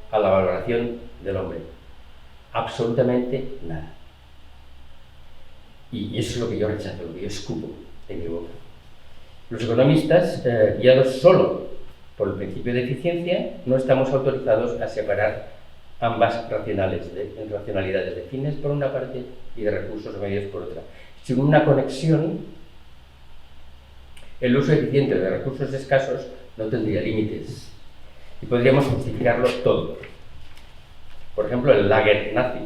a la valoración del hombre. Absolutamente nada. Y eso es lo que yo rechazo, lo que yo escupo de mi boca. Los economistas, guiados solo por el principio de eficiencia, no estamos autorizados a separar ambas racionalidades de fines por una parte y de recursos o medios por otra. Sin una conexión, el uso eficiente de recursos escasos no tendría límites y podríamos justificarlo todo. Por ejemplo, el Lager nazi.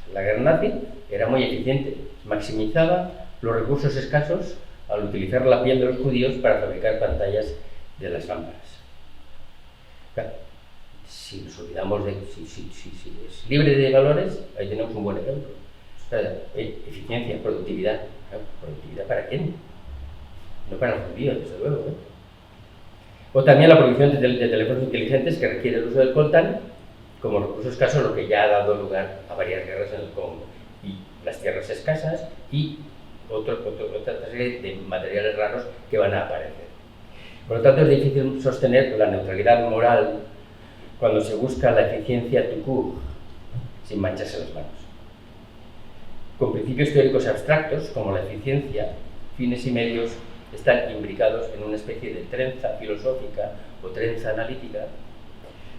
El Lager nazi era muy eficiente, maximizaba los recursos escasos al utilizar la piel de los judíos para fabricar pantallas de las lámparas. Claro, si nos olvidamos de si es libre de valores, ahí tenemos un buen ejemplo. Eficiencia, productividad. Claro, ¿productividad para quién? No para los judíos, desde luego. O también la producción de teléfonos inteligentes que requiere el uso del coltán como recurso escaso, lo que ya ha dado lugar a varias guerras en el Congo. Y las tierras escasas y otra serie de materiales raros que van a aparecer. Por lo tanto, es difícil sostener la neutralidad moral cuando se busca la eficiencia tout court, sin mancharse las manos. Con principios teóricos abstractos, como la eficiencia, fines y medios están imbricados en una especie de trenza filosófica o trenza analítica,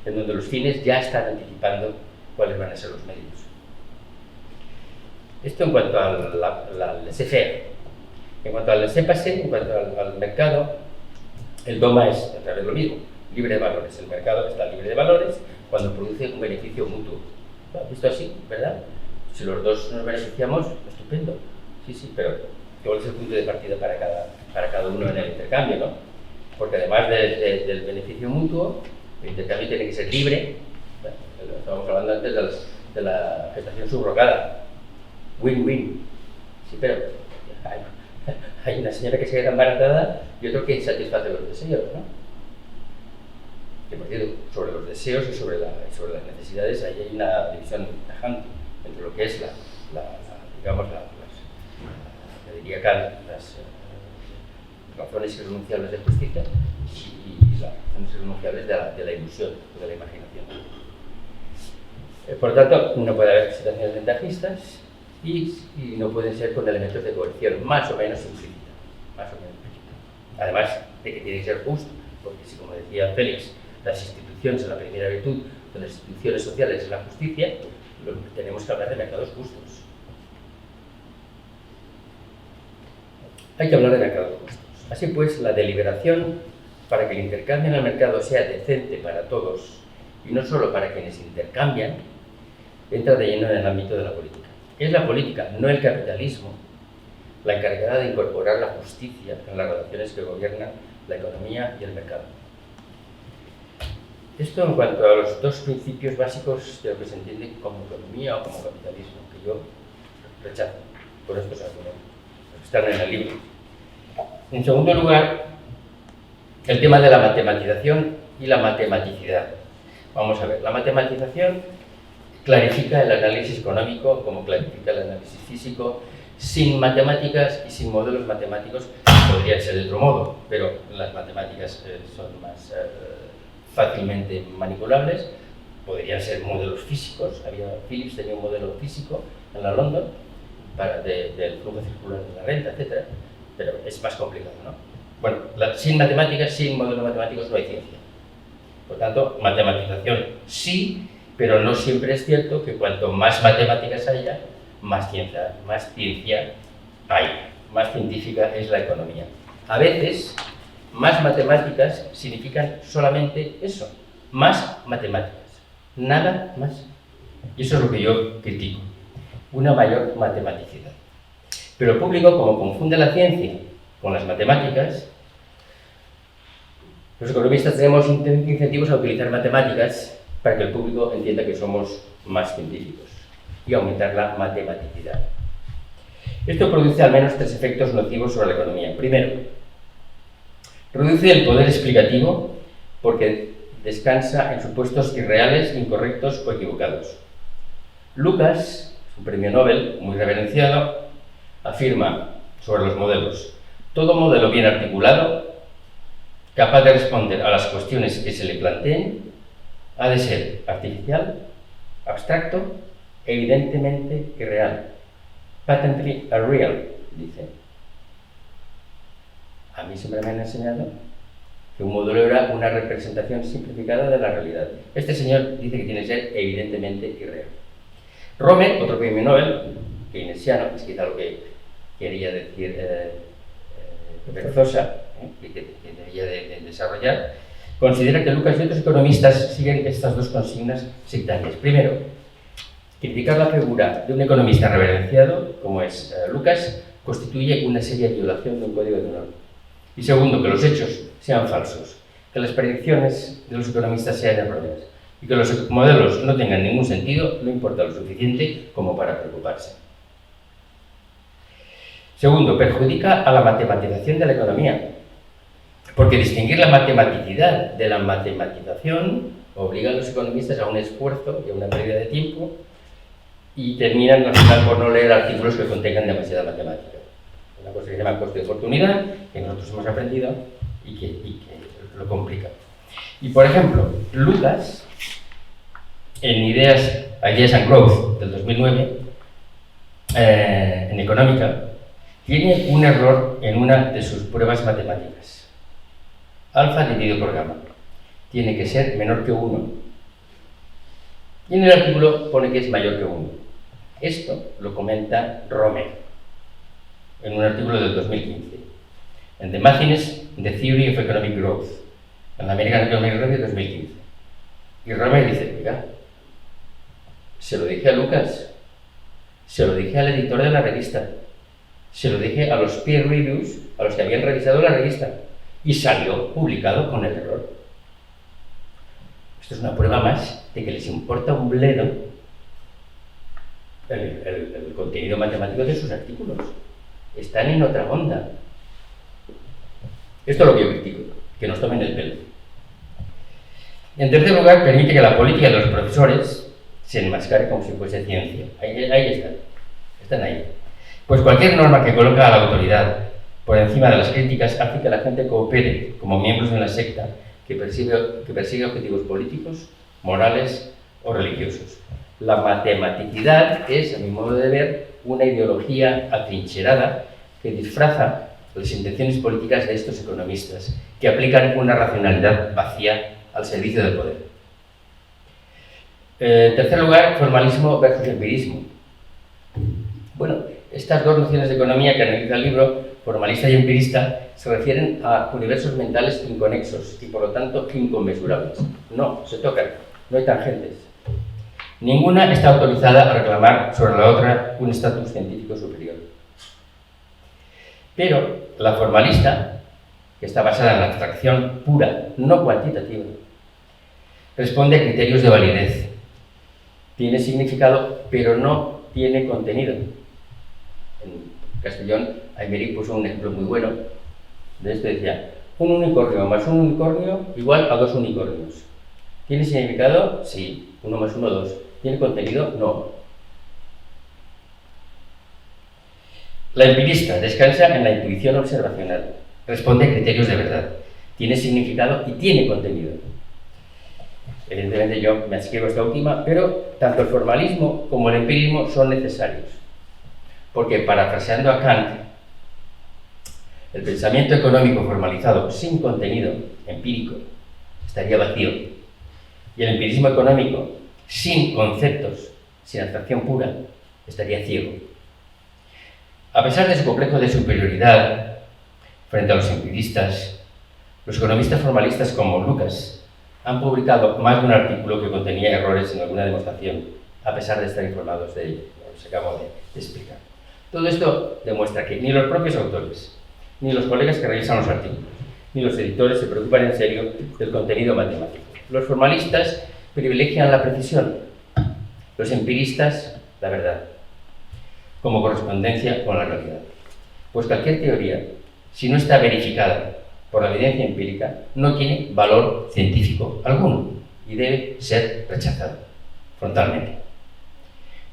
en donde los fines ya están anticipando cuáles van a ser los medios. Esto en cuanto al laissez-faire. En cuanto al laissez-passer, en cuanto al mercado, el dogma es a través de lo mismo, libre de valores. El mercado está libre de valores cuando produce un beneficio mutuo. Visto así, ¿verdad? Si los dos nos beneficiamos, estupendo. Sí, pero ¿cuál es el punto de partida para cada uno en el intercambio, no? Porque además del beneficio mutuo, el intercambio tiene que ser libre. Estábamos hablando antes de la gestación subrogada. Win-win. Sí, pero hay una señora que se queda embarazada y otro que satisface los deseos, ¿no? Que por cierto, sobre los deseos y sobre las necesidades, ahí hay una división tajante entre lo que es diría Kant, las razones irrenunciables de justicia y las razones irrenunciables de la ilusión o de la imaginación. Por lo tanto, no puede haber situaciones ventajistas y no pueden ser con elementos de coerción más o menos implícita. Además de que tiene que ser justo, porque si, como decía Félix, las instituciones son la primera virtud de las instituciones sociales es la justicia, tenemos que hablar de mercados justos. Hay que hablar de mercados justos. Así pues, la deliberación para que el intercambio en el mercado sea decente para todos y no solo para quienes intercambian, entra de lleno en el ámbito de la política. Es la política, no el capitalismo, la encargada de incorporar la justicia en las relaciones que gobiernan la economía y el mercado. Esto en cuanto a los dos principios básicos de lo que se entiende como economía o como capitalismo, que yo rechazo por estos argumentos, que están en el libro. En segundo lugar, el tema de la matematización y la matematicidad. Vamos a ver, la matematización clarifica el análisis económico como clarifica el análisis físico. Sin matemáticas y sin modelos matemáticos podría ser de otro modo, pero las matemáticas son más fácilmente manipulables. Podrían ser modelos físicos. Phillips tenía un modelo físico en la London del flujo circular de la renta, etc. Pero es más complicado, ¿no? Bueno, sin matemáticas, sin modelos matemáticos no hay ciencia. Por tanto, matematización sí, pero no siempre es cierto que cuanto más matemáticas haya, más ciencia hay, más científica es la economía. A veces, más matemáticas significan solamente eso, más matemáticas, nada más. Y eso es lo que yo critico, una mayor matematicidad. Pero el público, como confunde la ciencia con las matemáticas, los economistas tenemos incentivos a utilizar matemáticas para que el público entienda que somos más científicos y aumentar la matematicidad. Esto produce al menos tres efectos nocivos sobre la economía. Primero, Reduce el poder explicativo porque descansa en supuestos irreales, incorrectos o equivocados. Lucas, un premio Nobel muy reverenciado, afirma sobre los modelos: todo modelo bien articulado, capaz de responder a las cuestiones que se le planteen, ha de ser artificial, abstracto, evidentemente irreal. Patently unreal, dice. A mí siempre me han enseñado que un modelo era una representación simplificada de la realidad. Este señor dice que tiene que ser evidentemente irreal. Romer, otro premio Nobel, keynesiano, es quizá lo que quería decir Berzosa, que debía de desarrollar, considera que Lucas y otros economistas siguen estas dos consignas sectarias. Primero, criticar la figura de un economista reverenciado, como es Lucas, constituye una seria violación de un código de honor. Y segundo, que los hechos sean falsos, que las predicciones de los economistas sean erróneas y que los modelos no tengan ningún sentido, no importa lo suficiente como para preocuparse. Segundo, perjudica a la matematización de la economía, porque distinguir la matematicidad de la matematización obliga a los economistas a un esfuerzo y a una pérdida de tiempo y terminan al final por no leer artículos que contengan demasiada matemática. Una cosa que se llama coste de oportunidad, que nosotros hemos aprendido y que lo complica. Y por ejemplo, Lucas, en Ideas and Growth del 2009, en económica, tiene un error en una de sus pruebas matemáticas. Alfa dividido por gamma tiene que ser menor que 1. Y en el artículo pone que es mayor que 1. Esto lo comenta Romer en un artículo del 2015, en The Mathiness, The Theory of Economic Growth, en la American Economic Review 2015. Y Romer dice: oiga, se lo dije a Lucas, se lo dije al editor de la revista, se lo dije a los peer reviews, a los que habían revisado la revista, y salió publicado con el error. Esto es una prueba más de que les importa un bledo el contenido matemático de sus artículos. Están en otra onda. Esto es lo que yo critico, que nos tomen el pelo. En tercer lugar, permite que la política de los profesores se enmascare como si fuese ciencia. Ahí están ahí. Pues cualquier norma que coloca a la autoridad por encima de las críticas hace que la gente coopere como miembros de una secta que persigue objetivos políticos, morales o religiosos. La matematicidad es, a mi modo de ver, una ideología atrincherada que disfraza las intenciones políticas de estos economistas, que aplican una racionalidad vacía al servicio del poder. En tercer lugar, formalismo versus empirismo. Bueno, estas dos nociones de economía que analiza el libro, formalista y empirista, se refieren a universos mentales inconexos y, por lo tanto, inconmensurables. No se tocan, no hay tangentes. Ninguna está autorizada a reclamar sobre la otra un estatus científico superior. Pero la formalista, que está basada en la abstracción pura, no cuantitativa, responde a criterios de validez. Tiene significado, pero no tiene contenido. En Castellón, Aymeric puso un ejemplo muy bueno de esto. Decía: un unicornio más un unicornio igual a 2 unicornios. ¿Tiene significado? Sí. 1 más 1, 2. ¿Tiene contenido? No. La empirista descansa en la intuición observacional. Responde a criterios de verdad. Tiene significado y tiene contenido. Evidentemente yo me adscribo a esta última, pero tanto el formalismo como el empirismo son necesarios. Porque, parafraseando a Kant, el pensamiento económico formalizado sin contenido empírico estaría vacío. Y el empirismo económico sin conceptos, sin abstracción pura, estaría ciego. A pesar de su complejo de superioridad frente a los empiristas, los economistas formalistas como Lucas han publicado más de un artículo que contenía errores en alguna demostración, a pesar de estar informados de ello, como os acabo de explicar. Todo esto demuestra que ni los propios autores, ni los colegas que revisan los artículos, ni los editores se preocupan en serio del contenido matemático. Los formalistas privilegian la precisión, los empiristas la verdad, como correspondencia con la realidad. Pues cualquier teoría, si no está verificada por la evidencia empírica, no tiene valor científico alguno y debe ser rechazado frontalmente.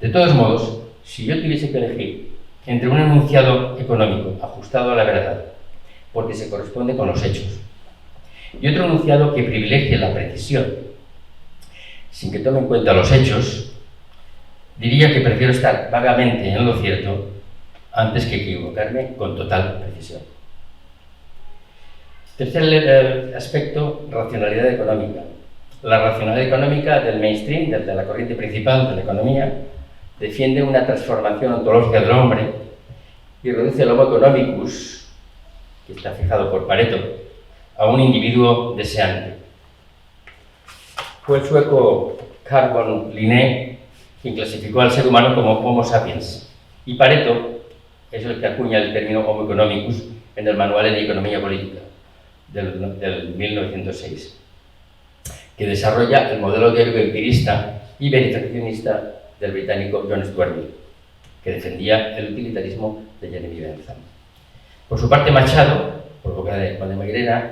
De todos modos, si yo tuviese que elegir entre un enunciado económico ajustado a la verdad, porque se corresponde con los hechos, y otro enunciado que privilegie la precisión, sin que tome en cuenta los hechos, diría que prefiero estar vagamente en lo cierto antes que equivocarme con total precisión. Tercer aspecto, racionalidad económica. La racionalidad económica del mainstream, de la corriente principal de la economía, defiende una transformación ontológica del hombre y reduce el Homo economicus, que está fijado por Pareto, a un individuo deseante. Fue el sueco Carl von Linné quien clasificó al ser humano como Homo sapiens, y Pareto es el que acuña el término Homo economicus en el Manual de Economía Política del 1906, que desarrolla el modelo teórico empirista y verificacionista del británico John Stuart Mill, que defendía el utilitarismo de Jeremy Bentham. Por su parte, Machado, por boca de Juan de Mairena,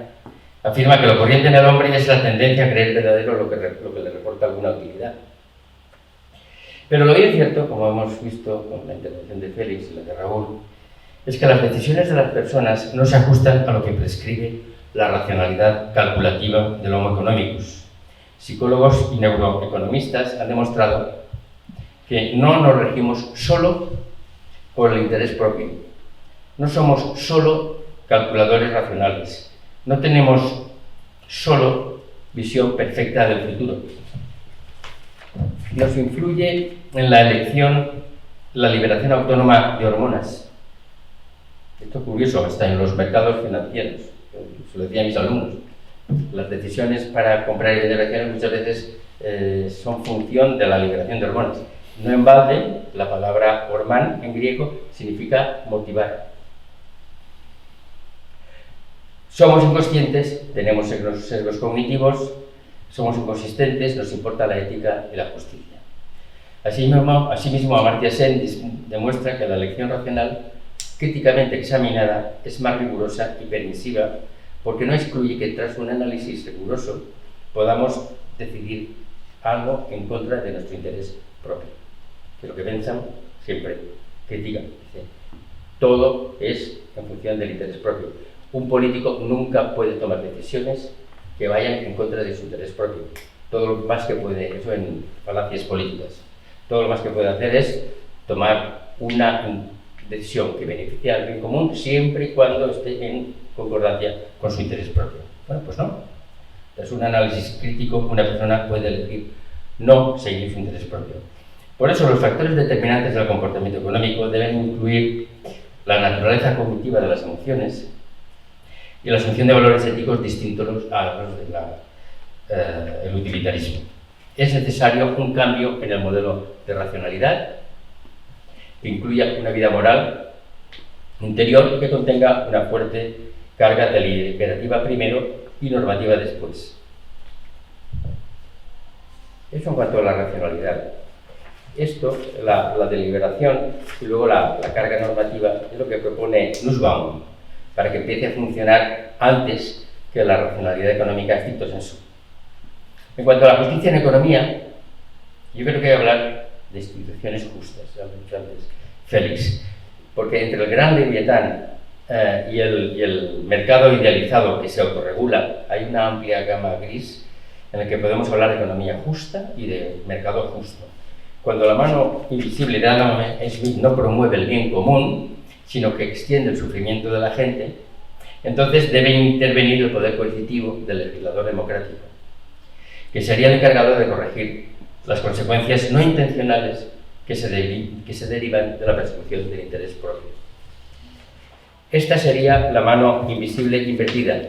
afirma que lo corriente en el hombre es la tendencia a creer verdadero lo que le reporta alguna utilidad. Pero lo bien cierto, como hemos visto con la intervención de Félix y la de Raúl, es que las decisiones de las personas no se ajustan a lo que prescribe la racionalidad calculativa del Homo economicus. Psicólogos y neuroeconomistas han demostrado que no nos regimos solo por el interés propio. No somos solo calculadores racionales. No tenemos solo visión perfecta del futuro. Nos influye en la elección la liberación autónoma de hormonas. Esto es curioso, hasta en los mercados financieros. Se lo decía a mis alumnos. Las decisiones para comprar y vender acciones muchas veces son función de la liberación de hormonas. No en balde, la palabra hormán en griego significa motivar. Somos inconscientes, tenemos sesgos cognitivos, somos inconsistentes, nos importa la ética y la justicia. Asimismo, Amartya Sen demuestra que la elección racional, críticamente examinada, es más rigurosa y permisiva porque no excluye que tras un análisis riguroso podamos decidir algo en contra de nuestro interés propio. Que lo que piensan siempre critican. Todo es en función del interés propio. Un político nunca puede tomar decisiones que vayan en contra de su interés propio. Todo lo más que puede, eso en falacias políticas, todo lo más que puede hacer es tomar una decisión que beneficie al bien común siempre y cuando esté en concordancia con su interés propio. Bueno, pues no. Tras un análisis crítico, una persona puede elegir no seguir su interés propio. Por eso, los factores determinantes del comportamiento económico deben incluir la naturaleza cognitiva de las emociones y la asunción de valores éticos distintos a los del utilitarismo. Es necesario un cambio en el modelo de racionalidad que incluya una vida moral interior que contenga una fuerte carga deliberativa primero y normativa después. Eso en cuanto a la racionalidad. Esto, la deliberación y luego la carga normativa es lo que propone Nussbaum para que empiece a funcionar antes que la racionalidad económica stricto sensu. En cuanto a la justicia en economía, yo creo que hay que hablar de instituciones justas, ya lo he dicho antes, Félix, porque entre el gran leviatán y el mercado idealizado que se autorregula hay una amplia gama gris en la que podemos hablar de economía justa y de mercado justo. Cuando la mano invisible de Adam Smith no promueve el bien común, sino que extiende el sufrimiento de la gente, entonces debe intervenir el poder coercitivo del legislador democrático, que sería el encargado de corregir las consecuencias no intencionales que se derivan de la persecución del interés propio. Esta sería la mano invisible invertida,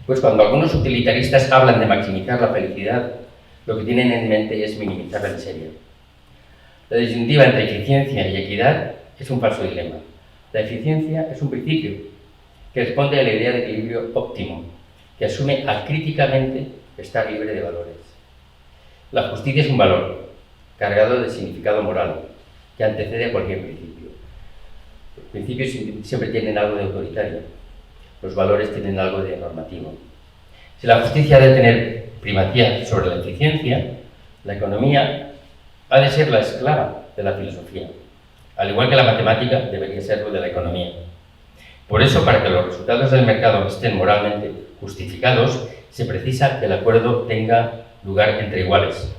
pues cuando algunos utilitaristas hablan de maximizar la felicidad, lo que tienen en mente es minimizar la miseria. La disyuntiva entre eficiencia y equidad es un falso dilema. La eficiencia es un principio que responde a la idea de equilibrio óptimo, que asume acríticamente estar libre de valores. La justicia es un valor cargado de significado moral que antecede a cualquier principio. Los principios siempre tienen algo de autoritario. los valores tienen algo de normativo. Si la justicia debe tener primacía sobre la eficiencia, la economía ha de ser la esclava de la filosofía, al igual que la matemática debería serlo de la economía. Por eso, para que los resultados del mercado estén moralmente justificados, se precisa que el acuerdo tenga lugar entre iguales.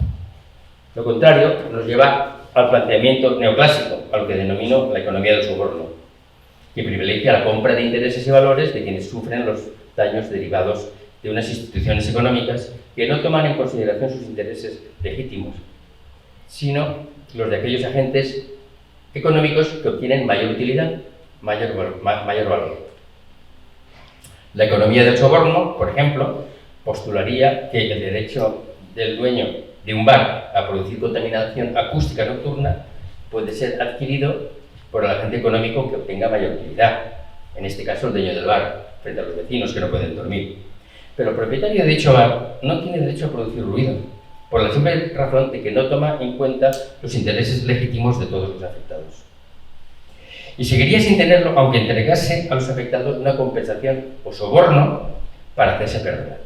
Lo contrario nos lleva al planteamiento neoclásico, a lo que denomino la economía del soborno, que privilegia la compra de intereses y valores de quienes sufren los daños derivados de unas instituciones económicas que no toman en consideración sus intereses legítimos, sino los de aquellos agentes económicos que obtienen mayor utilidad, mayor valor. La economía del soborno, por ejemplo, postularía que el derecho del dueño de un bar a producir contaminación acústica nocturna puede ser adquirido por el agente económico que obtenga mayor utilidad, en este caso el dueño del bar, frente a los vecinos que no pueden dormir. Pero el propietario de dicho bar no tiene derecho a producir ruido, por la simple razón de que no toma en cuenta los intereses legítimos de todos los afectados. Y seguiría sin tenerlo, aunque entregase a los afectados una compensación o soborno para hacerse perdonar.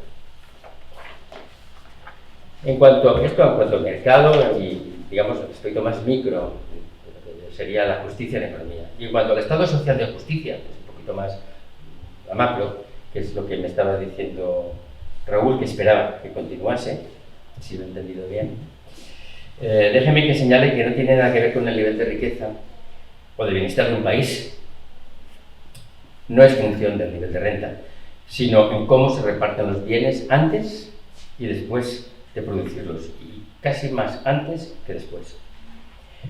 En cuanto al mercado y, digamos, el aspecto más micro, sería la justicia en la economía. Y en cuanto al estado social de justicia, que es un poquito más la macro, que es lo que me estaba diciendo Raúl, que esperaba que continuase, si lo he entendido bien, déjeme que señale que no tiene nada que ver con el nivel de riqueza o de bienestar de un país. No es función del nivel de renta, sino en cómo se reparten los bienes antes y después de producirlos, y casi más antes que después.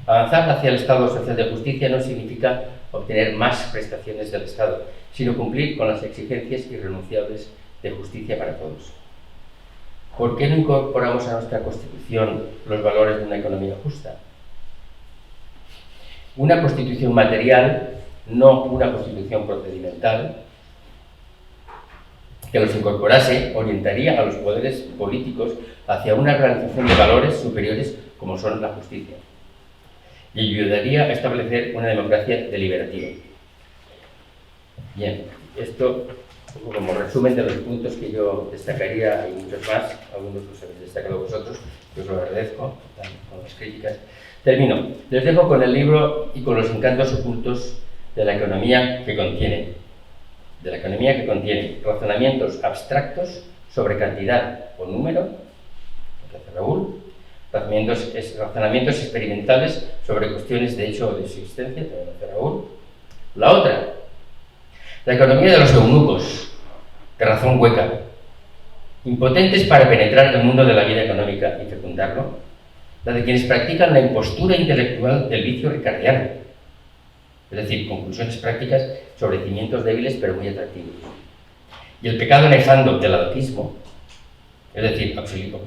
Avanzar hacia el Estado social de justicia no significa obtener más prestaciones del Estado, sino cumplir con las exigencias irrenunciables de justicia para todos. ¿Por qué no incorporamos a nuestra Constitución los valores de una economía justa? Una Constitución material, no una Constitución procedimental, que los incorporase orientaría a los poderes políticos hacia una realización de valores superiores como son la justicia, y ayudaría a establecer una democracia deliberativa. Bien, esto como resumen de los puntos que yo destacaría, hay muchos más, algunos los habéis destacado vosotros, que os lo agradezco, con las críticas. Termino. Les dejo con el libro y con los encantos ocultos de la economía que contiene. Razonamientos abstractos sobre cantidad o número, que hace Raúl, razonamientos experimentales sobre cuestiones de hecho o de existencia, también hace Raúl. La otra, la economía de los eunucos, de razón hueca, impotentes para penetrar el mundo de la vida económica y fecundarlo, la de quienes practican la impostura intelectual del vicio ricardiano, es decir, conclusiones prácticas sobre cimientos débiles pero muy atractivos, y el pecado nefando del adoptismo, es decir,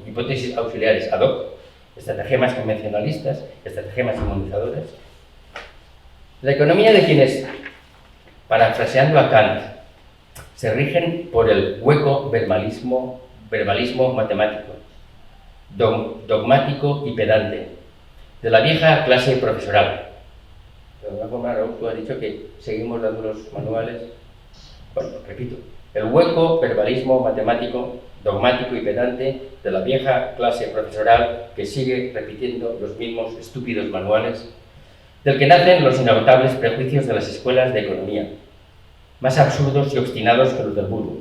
hipótesis auxiliares ad hoc, estratagemas convencionalistas, estratagemas inmunizadoras. La economía de quienes, parafraseando a Kant, se rigen por el hueco verbalismo matemático, dogmático y pedante, de la vieja clase profesoral. De alguna forma, Raúl, tú has dicho que seguimos dando los manuales. Bueno, repito, el hueco verbalismo matemático, dogmático y pedante de la vieja clase profesoral que sigue repitiendo los mismos estúpidos manuales, del que nacen los inagotables prejuicios de las escuelas de economía, más absurdos y obstinados que los del vulgo,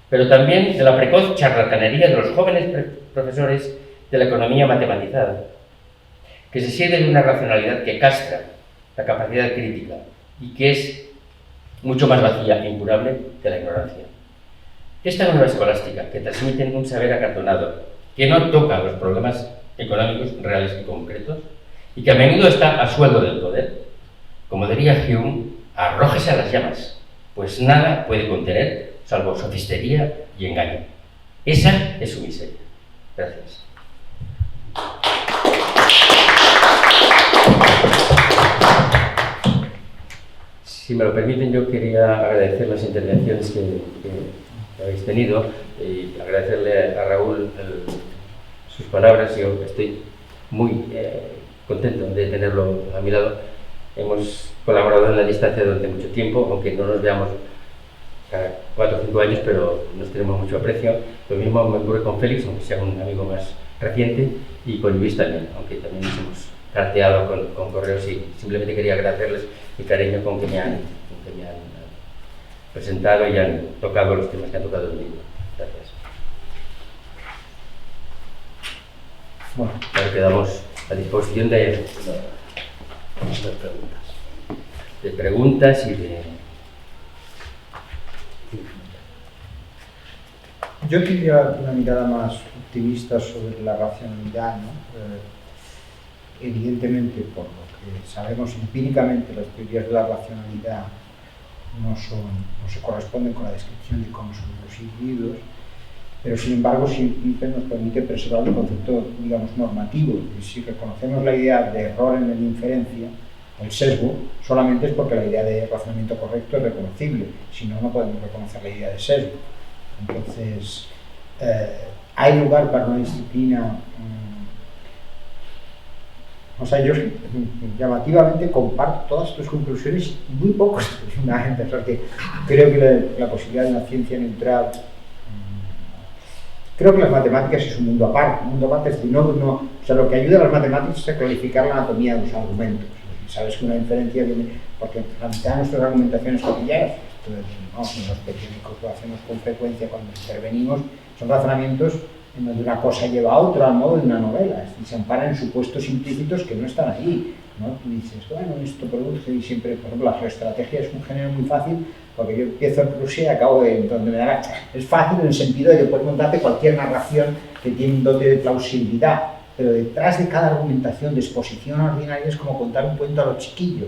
pero también de la precoz charlatanería de los jóvenes profesores de la economía matematizada, que se sirve de una racionalidad que castra la capacidad crítica y que es mucho más vacía e incurable que la ignorancia. Esta nueva escolástica, que transmiten un saber acartonado, que no toca los problemas económicos reales y concretos, y que a menudo está a sueldo del poder, como diría Hume, arrójese a las llamas, pues nada puede contener salvo sofistería y engaño. Esa es su miseria. Gracias. Si me lo permiten, yo quería agradecer las intervenciones que habéis tenido y agradecerle a Raúl sus palabras. Yo estoy muy contento de tenerlo a mi lado. Hemos colaborado en la distancia durante mucho tiempo, aunque no nos veamos cada 4 o 5 años, pero nos tenemos mucho aprecio. Lo mismo me ocurre con Félix, aunque sea un amigo más reciente, y con Luis también, aunque también nos hemos carteado con correos, y simplemente quería agradecerles el cariño con que me han presentado y han tocado los temas que han tocado el libro. Gracias. Bueno, Ahora quedamos a disposición de preguntas y de... yo tendría una mirada más optimista sobre la racionalidad, ¿no? Evidentemente, por lo que sabemos empíricamente, las teorías de la racionalidad no se corresponden con la descripción de cómo son los individuos, pero sin embargo siempre nos permite preservar el concepto, digamos, normativo. Y si reconocemos la idea de error en la inferencia, el sesgo, solamente es porque la idea de razonamiento correcto es reconocible, si no, no podemos reconocer la idea de sesgo. Entonces, hay lugar para una disciplina. O sea, yo llamativamente comparto todas tus conclusiones, muy pocos, o sea, que creo que la posibilidad de una ciencia neutral, creo que las matemáticas es un mundo aparte, es decir, o sea, lo que ayuda a las matemáticas es a clarificar la anatomía de los argumentos. Sabes que una inferencia viene, porque la mitad de nuestras argumentaciones cotidianas, los periódicos lo hacemos con frecuencia cuando intervenimos, son razonamientos en donde una cosa lleva a otra al modo de una novela, y se amparan en supuestos implícitos que no están ahí, ¿no? Tú dices, bueno, esto produce, y siempre, por ejemplo, la geoestrategia es un género muy fácil, porque yo empiezo en Rusia y acabo en donde me da la... Es fácil en el sentido de que puedes montarte cualquier narración que tiene un dote de plausibilidad, pero detrás de cada argumentación de exposición ordinaria es como contar un cuento a los chiquillos,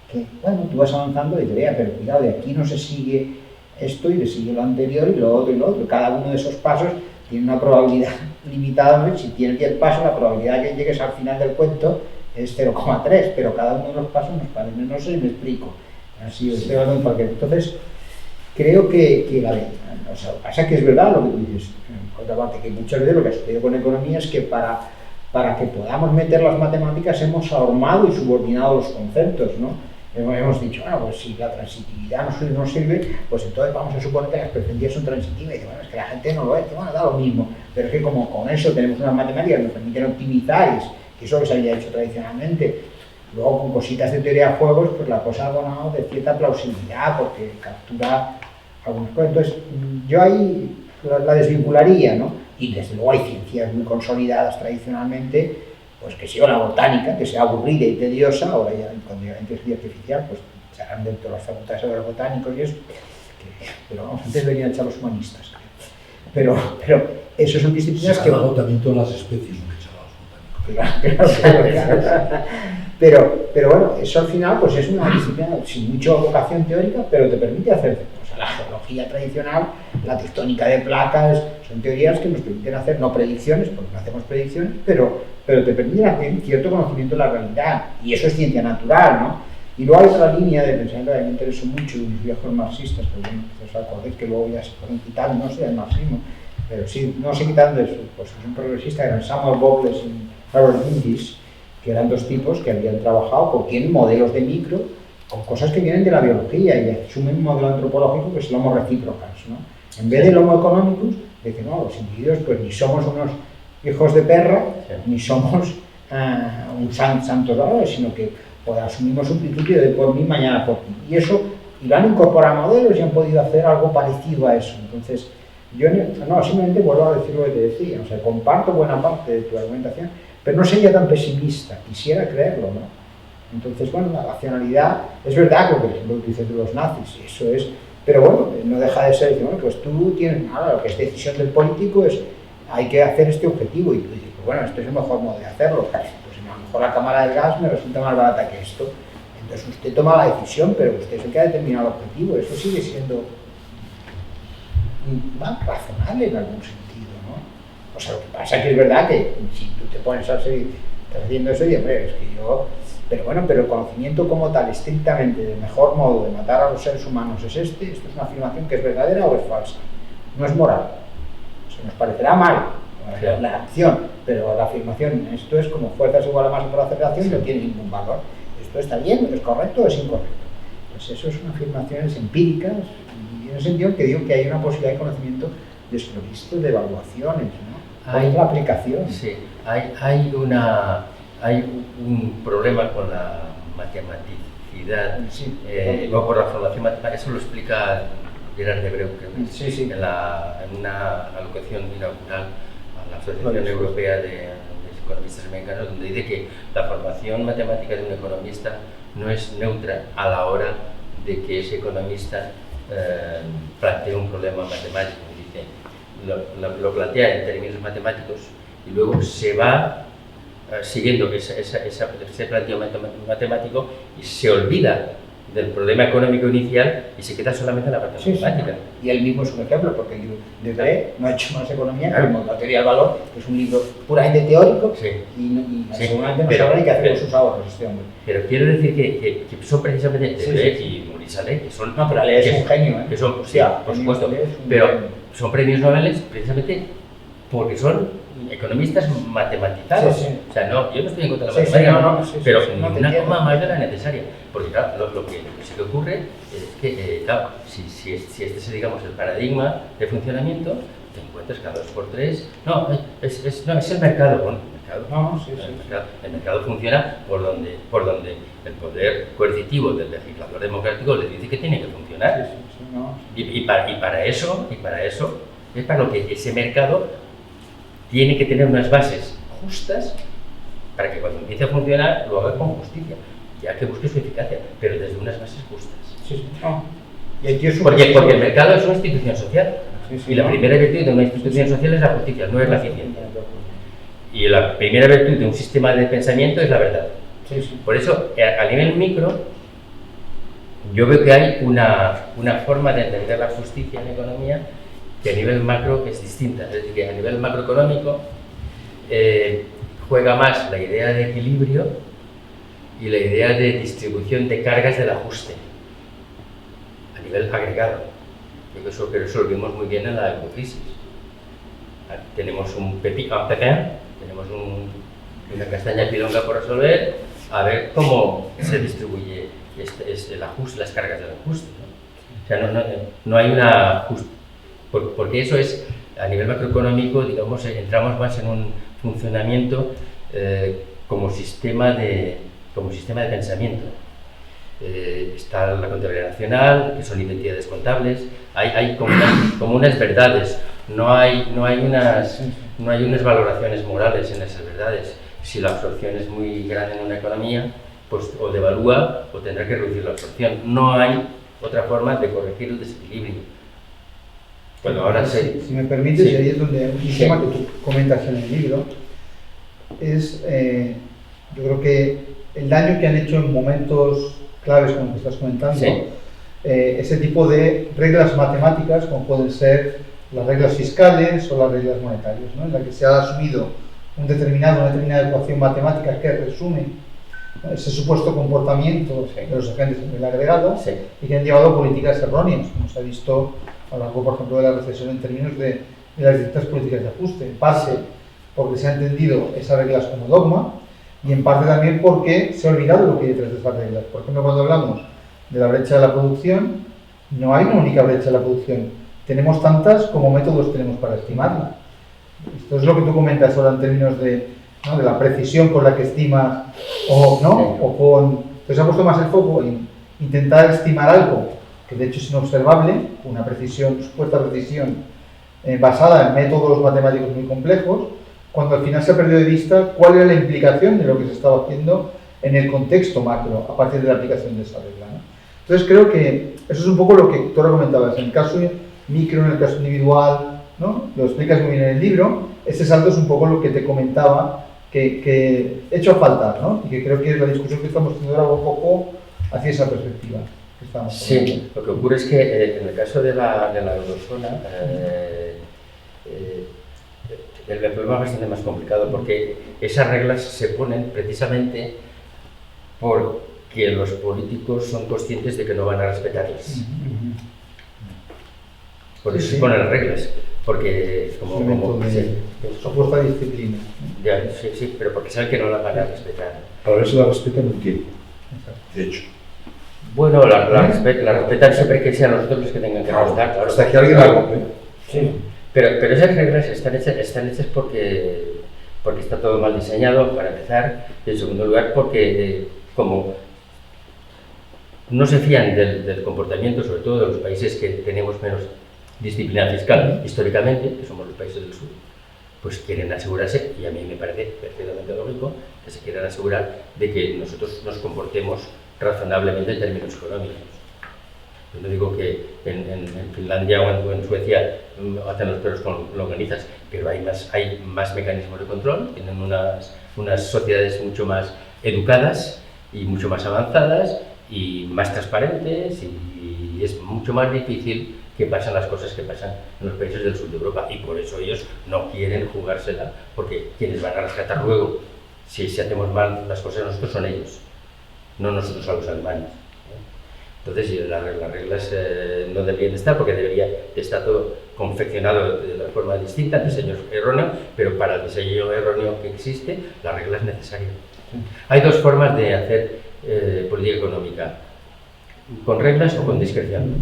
que, bueno, tú vas avanzando y te veas, pero cuidado, de aquí no se sigue esto y le sigue lo anterior y lo otro y lo otro, cada uno de esos pasos tiene una probabilidad limitada, ¿no? Si tienes 10 pasos, la probabilidad de que llegues al final del cuento es 0,3, pero cada uno de los pasos nos parece, no sé si me explico, así estoy hablando porque entonces creo que o sea, pasa que es verdad lo que tú dices, por otra parte, que muchas veces lo que ha sucedido con economía es que para que podamos meter las matemáticas hemos ahormado y subordinado los conceptos, ¿no? Hemos dicho, bueno, pues si la transitividad no sirve, pues entonces vamos a suponer que las preferencias son transitivas, y bueno, es que la gente no lo es, que bueno, da lo mismo, pero es que como con eso tenemos unas matemáticas que nos permiten optimizar, que eso que se había hecho tradicionalmente, luego con cositas de teoría de juegos, pues la cosa ha donado de cierta plausibilidad, porque captura algunas cosas. Entonces, yo ahí la desvincularía, ¿no? Y desde luego hay ciencias muy consolidadas tradicionalmente, pues que sea la botánica, que sea aburrida y tediosa, ahora ya cuando llega la inteligencia artificial, pues se harán dentro de las facultades de los botánicos y eso, pero vamos, antes venían a echar los humanistas, creo. Pero esos son disciplinas que... también todas las especies, lo que echaban los botánicos. Claro. Pero bueno, eso al final pues es una disciplina sin mucha vocación teórica, pero te permite hacer, o sea, la geología tradicional, la tectónica de placas, son teorías que nos permiten hacer, no predicciones, porque no hacemos predicciones, pero te permiten hacer cierto conocimiento de la realidad, y eso es ciencia natural, ¿no? Y luego hay otra línea de pensamiento que a mí me interesó mucho de mis viejos marxistas, pero bueno, os acordáis que luego ya se fueron quitando, no sé, el marxismo, pero sí, no se quitan de eso, pues es un progresista, eran Samuel Bowles y Harold Inglis, que eran dos tipos que habían trabajado, porque tienen modelos de micro, con cosas que vienen de la biología, y asumen un modelo antropológico que es el homo recíprocas, ¿no? En vez del homo economicus, dicen, no, los individuos pues ni somos unos hijos de perra, ni somos un santos valores, sino que pues, asumimos un principio de por mí, mañana por ti. Y eso, y lo han incorporado a modelos y han podido hacer algo parecido a eso. Entonces, yo no, simplemente vuelvo a decir lo que te decía, o sea, comparto buena parte de tu argumentación, pero no sería tan pesimista, quisiera creerlo, ¿no? Entonces, bueno, la racionalidad, es verdad que, por ejemplo, lo que dices de los nazis, eso es, pero bueno, no deja de ser, bueno, pues tú tienes, ahora lo que es decisión del político es, hay que hacer este objetivo, y tú dices, pues bueno, este es el mejor modo de hacerlo, pues a lo mejor la cámara del gas me resulta más barata que esto, entonces usted toma la decisión, pero usted es el que ha determinado el objetivo, eso sigue siendo más razonable en algún sentido, ¿no? O sea, lo que pasa es que es verdad que si tú te pones a seguir haciendo eso, y hombre, es que yo... Pero bueno, pero el conocimiento como tal, estrictamente, del mejor modo de matar a los seres humanos es esto es una afirmación que es verdadera o es falsa, no es moral. O sea, nos parecerá mal la acción, pero la afirmación, esto es como fuerza es igual a masa por aceleración, no tiene ningún valor. Esto está bien, es correcto o es incorrecto. Pues eso son afirmaciones empíricas, y en el sentido que digo que hay una posibilidad de conocimiento desprovisto de evaluaciones, ¿no? Hay la aplicación. Sí, hay un problema con la matematicidad, Sí. o por la formación matemática. Eso lo explica Gerard Debreu, creo que Sí, sí. en una alocución inaugural a la Asociación Vale, sí. Europea de Economistas Americanos, donde dice que la formación matemática de un economista no es neutra a la hora de que ese economista plantee un problema matemático. Dice, lo plantea en términos matemáticos y luego se va siguiendo ese planteamiento matemático y se olvida del problema económico inicial y se queda solamente en la parte Sí, sí. matemática. Y él mismo es un ejemplo, porque el libro de Debreu no ha hecho más economía que Claro. la teoría del valor, que es un libro puramente teórico, Sí. y Sí, seguramente no pero- sabrá ni qué hacer con pero- sus ahorros este hombre. Pero quiero decir que son precisamente Sí, Debreu sí. y Maurice Allais, que son, No, pero Ale es que- un genio, ¿eh? que son, sí, Hostia, por el supuesto, Ale es un pero genio. son premios Nobel precisamente porque son economistas matematizados. Sí, sí. O sea, no, yo no estoy en contra de la Sí, sí, matemática, no, sí, sí, pero sí, no ni te una entiendo. coma más de la necesaria. Porque claro, lo que sí que ocurre es que, claro, si este es, digamos, el paradigma de funcionamiento, te encuentras cada 2x3. No, es el mercado. Bueno, el mercado. No, sí, sí. El mercado funciona por donde el poder coercitivo del legislador democrático le dice que tiene que funcionar. Sí, sí, sí, no. Y para eso es para lo que ese mercado tiene que tener unas bases justas para que cuando empiece a funcionar lo haga con justicia, ya que busque su eficacia, pero desde unas bases justas. Sí, sí, no. Y el tío es un Porque genio. el mercado es una institución social Sí, sí, y la no. primera virtud de una institución social es la justicia, no es la eficiencia. Y la primera virtud de un sistema de pensamiento es la verdad. Sí, sí. Por eso, a nivel micro, yo veo que hay una forma de entender la justicia en economía que a nivel macro es distinta. Es decir, que a nivel macroeconómico juega más la idea de equilibrio y la idea de distribución de cargas del ajuste a nivel agregado. Pero eso lo vimos muy bien en la ecocrisis. Tenemos un pepín, tenemos una castaña pilonga por resolver, a ver cómo se distribuye el ajuste, las cargas del ajuste, ¿no? O sea, no hay una porque eso es, a nivel macroeconómico, digamos, entramos más en un funcionamiento como sistema de pensamiento. Está la contabilidad nacional, que son identidades contables, hay como unas verdades, no hay unas valoraciones morales en esas verdades. Si la absorción es muy grande en una economía, pues o devalúa o tendrá que reducir la absorción. No hay otra forma de corregir el desequilibrio. Bueno, ahora sí. Si me permites, Sí. y ahí es donde un Sí. tema que tú comentas en el libro, es, yo creo que el daño que han hecho en momentos claves, como que estás comentando, Sí. Ese tipo de reglas matemáticas, como pueden ser las reglas fiscales o las reglas monetarias, ¿no? En la que se ha asumido una determinada ecuación matemática que resume, ¿no?, ese supuesto comportamiento Sí. de los agentes en el agregado, Sí. y que han llevado a políticas erróneas, como se ha visto a lo largo, por ejemplo, de la recesión en términos de las distintas políticas de ajuste, en parte porque se ha entendido esas reglas como dogma y en parte también porque se ha olvidado lo que hay detrás de esas reglas. Por ejemplo, cuando hablamos de la brecha de la producción, no hay una única brecha de la producción. Tenemos tantas como métodos tenemos para estimarla. Esto es lo que tú comentas ahora en términos de, ¿no?, de la precisión con la que estimas, o, ¿no?, Sí. o con... Entonces ha puesto más el foco en intentar estimar algo que de hecho es inobservable, con una precisión, supuesta precisión basada en métodos matemáticos muy complejos, cuando al final se ha perdido de vista cuál era la implicación de lo que se estaba haciendo en el contexto macro a partir de la aplicación de esa regla, ¿no? Entonces creo que eso es un poco lo que tú ahora comentabas, en el caso micro, en el caso individual, ¿no? Lo explicas muy bien en el libro. Ese salto es un poco lo que te comentaba que he hecho a faltar, ¿no? Y que creo que la discusión que estamos teniendo ahora va un poco hacia esa perspectiva que estamos hablando. Sí, lo que ocurre es que en el caso de la eurozona el problema es bastante más complicado porque esas reglas se ponen precisamente porque los políticos son conscientes de que no van a respetarlas. Por eso Sí, sí. se ponen las reglas, porque Supuesta disciplina. sí, pero porque saben que no las van a respetar. Para eso la respetan un tiempo, de hecho. Bueno, la respetan siempre que sean nosotros los que tengan que ajustar, claro. Hasta que alguien la rompe. Sí. Pero esas reglas están hechas porque está todo mal diseñado, para empezar, y en segundo lugar porque como no se fían del comportamiento, sobre todo de los países que tenemos menos disciplina fiscal históricamente, que somos los países del sur, pues quieren asegurarse, y a mí me parece perfectamente lógico, que se quieran asegurar de que nosotros nos comportemos razonablemente en términos económicos. Yo no digo que en Finlandia o en Suecia hacen los perros con longanizas, pero hay más mecanismos de control, tienen unas sociedades mucho más educadas y mucho más avanzadas y más transparentes, y es mucho más difícil que pasan las cosas que pasan en los países del sur de Europa, y por eso ellos no quieren jugársela, porque quienes van a rescatar luego, si hacemos mal las cosas, nosotros son ellos, no nosotros a los alemanes. Entonces las reglas no deberían de estar, porque debería de estar todo confeccionado de una forma distinta, el diseño erróneo, pero para el diseño erróneo que existe, la regla es necesaria. Hay dos formas de hacer política económica, con reglas o con discreción.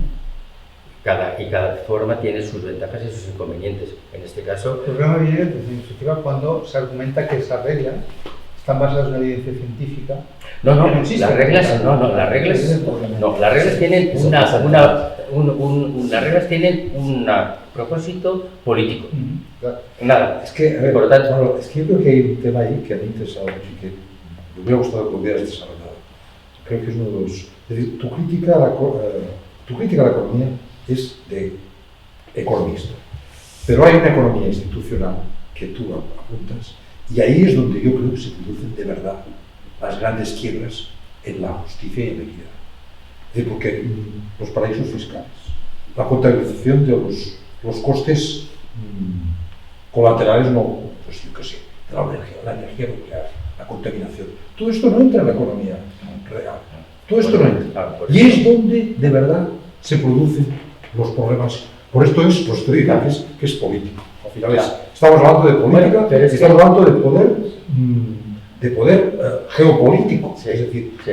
Cada forma tiene sus ventajas y sus inconvenientes. En este caso... El problema viene desde iniciativa cuando se argumenta que esas reglas están basadas en la evidencia científica. Las reglas tienen un propósito político. Nada. Es que, a ver, por lo tanto, bueno, es que yo creo que hay un tema ahí que me ha interesado mucho y que me hubiera gustado que hubieras desarrollado. Creo que es uno de los... Es decir, tu crítica a la economía es de economista, pero hay una economía institucional que tú apuntas, y ahí es donde yo creo que se producen de verdad las grandes quiebras en la justicia y en la equidad. Es decir, porque los paraísos fiscales, la contabilización de los costes colaterales, no, pues yo qué sé, de la energía nuclear, la contaminación, todo esto no entra en la economía real, todo esto no entra. Y es donde de verdad se producen los problemas. Por esto diría que es político. Al final estamos hablando de política, pero estamos hablando de poder geopolítico. Sí, es decir, sí.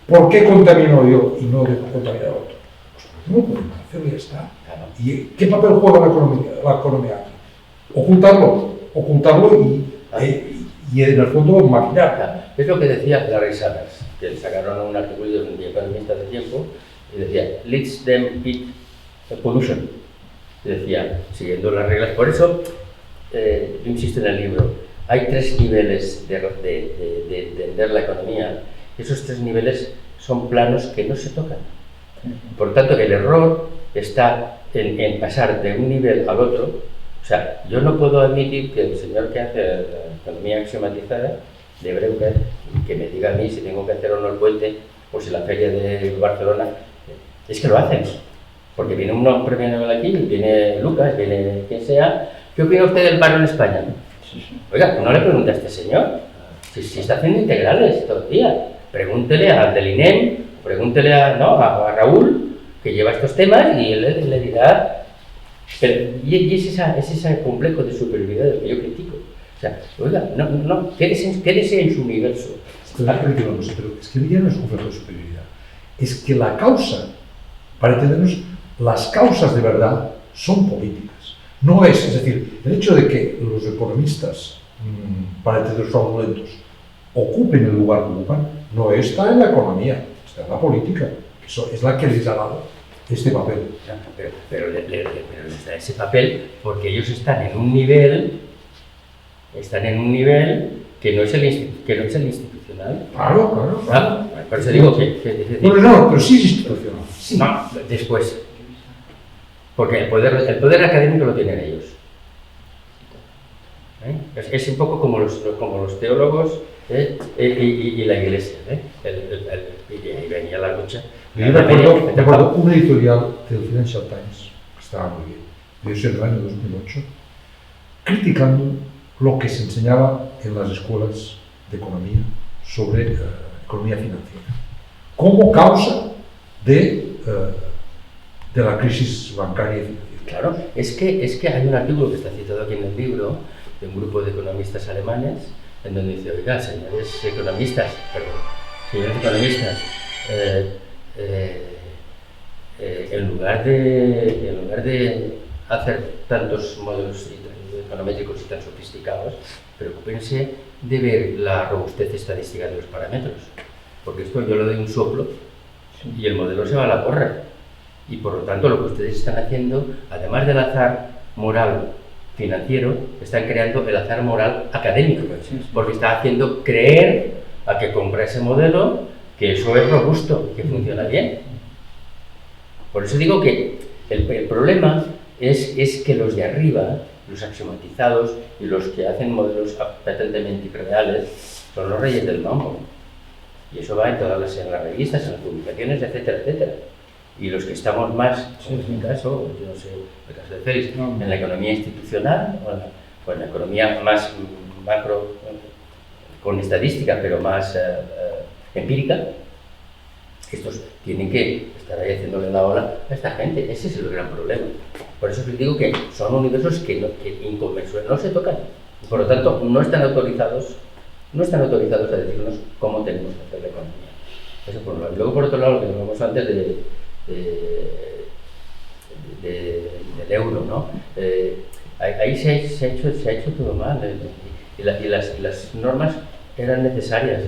¿Por qué contamino yo y no contamino otro? Pues no pueden hacerlo y ya está. ¿Y qué papel juega la economía aquí? Ocultarlo y en el fondo maquillar. Es lo que decía Larry Summers, que le sacaron un artículo de un economista hace tiempo, y decía, leads them eat pollution. Y decía, siguiendo las reglas. Por eso, yo insisto en el libro, hay tres niveles de entender la economía. Esos tres niveles son planos que no se tocan. Por tanto, el error está en pasar de un nivel al otro. O sea, yo no puedo admitir que el señor que hace la economía axiomatizada de Breuker, que me diga a mí si tengo que hacer o no el puente, o si la feria de Barcelona, es que lo hacen. Porque viene un premio Nobel aquí, viene Lucas, viene quien sea. ¿Qué opina usted del paro en España? Oiga, no le pregunte a este señor, si está haciendo integrales todo el día. Pregúntele al del INEM, pregúntele a Raúl, que lleva estos temas, y él le dirá. Y es ese complejo de superioridad del que yo critico. O sea, oiga, quédese en su universo. Pero es que ya no es un complejo de superioridad. Es que la causa, para entendernos, las causas de verdad son políticas. No es decir, el hecho de que los economistas, para entender fraudulentos, ocupen el lugar que ocupan, no está en la economía, está en la política, que es la que les ha dado este papel. Pero les da ese papel porque ellos están en un nivel que no es el institucional. Claro. Por eso digo que no, pero sí es institucional. Sí. No, después. Porque el poder académico lo tienen ellos. Es un poco como los teólogos y la iglesia. Y ahí venía la lucha. Yo recuerdo un editorial del Financial Times, que estaba muy bien, de ese del año 2008, criticando lo que se enseñaba en las escuelas de economía sobre economía financiera, como causa de la crisis bancaria y financiera. Claro, es que hay un artículo que está citado aquí en el libro de un grupo de economistas alemanes, en donde dice, oiga, señores economistas, en lugar de hacer tantos modelos econométricos y tan sofisticados, preocúpense de ver la robustez estadística de los parámetros, porque esto yo le doy un soplo y el modelo se va a la porra. Y por lo tanto lo que ustedes están haciendo, además del azar moral financiero, están creando el azar moral académico, porque está haciendo creer a que compra ese modelo que eso es robusto, que funciona bien. Por eso digo que el problema es que los de arriba, los axiomatizados y los que hacen modelos patentemente irreales, son los reyes del mambo. Y eso va en todas las revistas, en las publicaciones, etcétera, etcétera. Y los que estamos más, en mi caso, yo no sé, el caso de Félix, en la economía institucional o en la economía más macro, con estadística, pero más empírica, estos tienen que estar ahí haciéndole la ola a esta gente. Ese es el gran problema. Por eso les digo que son universos que inconmensurables, no se tocan. Por lo tanto, no están autorizados a decirnos cómo tenemos que hacer la economía. Eso por un lado. Y luego, por otro lado, lo que hablamos antes del euro, ¿no? Ahí se ha hecho todo mal. Y las normas eran necesarias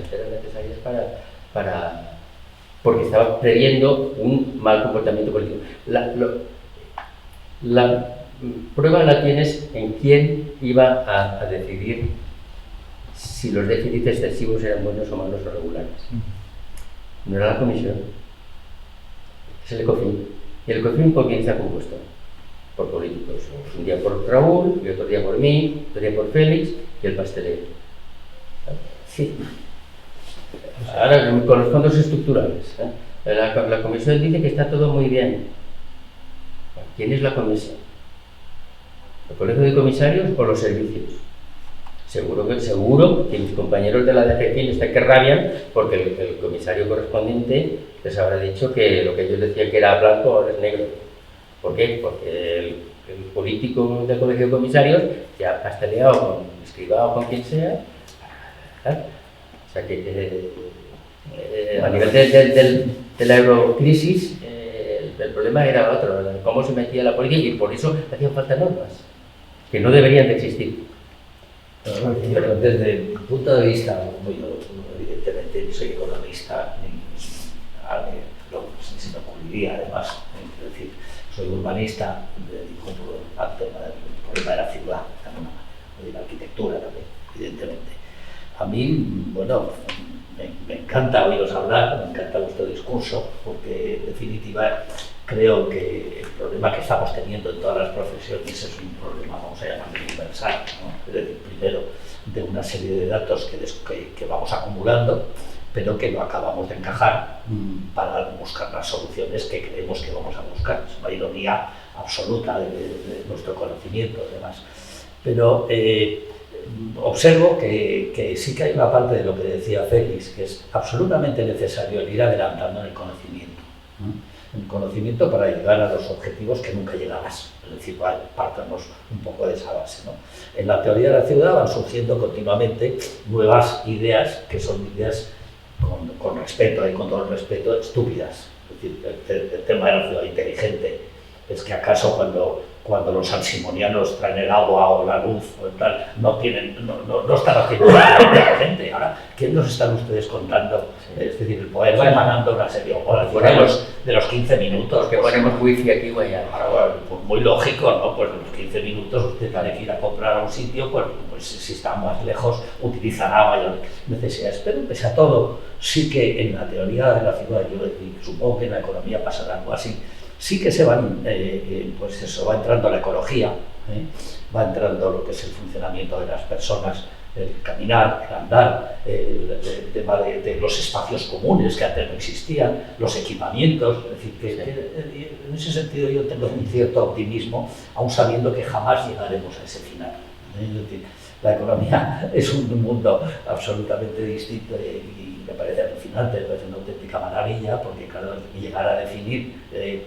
porque estaba previendo un mal comportamiento político. La prueba la tienes en quién iba a decidir si los déficits excesivos eran buenos o malos o regulares. No era la comisión, es el ECOFIN. ¿Y el ECOFIN por quién está compuesto? Por políticos. Un día por Raúl, y otro día por mí, otro día por Félix y el pastelero. Sí. Ahora, con los fondos estructurales, la comisión dice que está todo muy bien. ¿Quién es la comisión? ¿El colegio de comisarios o los servicios? Seguro que mis compañeros de la DGFIN están que rabian porque el comisario correspondiente les habrá dicho que lo que ellos decían que era blanco ahora es negro. ¿Por qué? Porque el político del colegio de comisarios ya ha pasteleado con Escrivá o con quien sea. O sea que a nivel de la eurocrisis el problema era otro, cómo se metía la política, y por eso hacían falta normas que no deberían de existir. Pero desde el punto de vista, yo evidentemente no soy economista, ni se me ocurriría además, es decir, soy urbanista, me dedico al tema del problema de la ciudad, de la arquitectura también, evidentemente. A mí, bueno, me encanta oíros hablar, me encanta vuestro discurso, porque en definitiva creo que el problema que estamos teniendo en todas las profesiones es un problema, vamos a llamarlo universal, ¿no? Es decir, primero, de una serie de datos que vamos acumulando, pero que no acabamos de encajar para buscar las soluciones que creemos que vamos a buscar. Es una ironía absoluta de nuestro conocimiento, además. Pero observo que sí que hay una parte de lo que decía Félix, que es absolutamente necesario el ir adelantando en el conocimiento. El conocimiento para llegar a los objetivos que nunca llegabas. Es decir, vale, partamos un poco de esa base, ¿no? En la teoría de la ciudad van surgiendo continuamente nuevas ideas, que son ideas con respeto y con todo el respeto, estúpidas. Es decir, el tema de la ciudad inteligente es que acaso cuando los ansimonianos traen el agua o la luz o tal, no están haciendo nada inteligente. Ahora, ¿qué nos están ustedes contando? Es decir, el poder va emanando una serie de los 15 minutos. Que ponemos wifi aquí o allá. Pues muy lógico, ¿no? Pues en los 15 minutos usted tiene que ir a comprar a un sitio, pues si está más lejos utilizará mayor necesidades. Pero pese a todo, sí que en la teoría de la ciudad, yo supongo que en la economía pasará algo así, sí que se van, pues eso, va entrando la ecología, va entrando lo que es el funcionamiento de las personas, el caminar, el andar, el tema de los espacios comunes que antes no existían, los equipamientos. Es decir, que en ese sentido yo tengo un cierto optimismo, aun sabiendo que jamás llegaremos a ese final. Es decir, la economía es un mundo absolutamente distinto y me parece alucinante, me parece una auténtica maravilla, porque claro, llegar a definir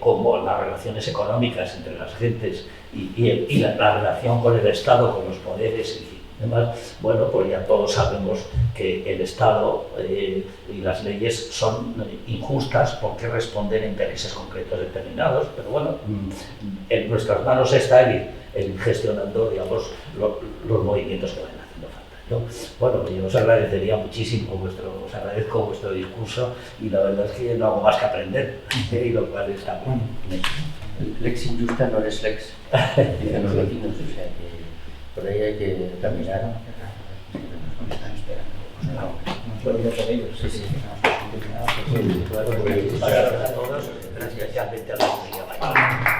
cómo las relaciones económicas entre las gentes y la relación con el Estado, con los poderes, Además, bueno, pues ya todos sabemos que el Estado y las leyes son injustas porque responden a intereses concretos determinados, pero bueno, en nuestras manos está el gestionando, digamos, los movimientos que vayan haciendo falta. Bueno, yo os agradecería muchísimo os agradezco vuestro discurso y la verdad es que no hago más que aprender, y lo cual está muy bien. Lex injusta no es lex, dicen los vecinos, o sea que por ahí hay que caminar. Sí, sí. Muchas gracias a todos, gracias a la comunidad.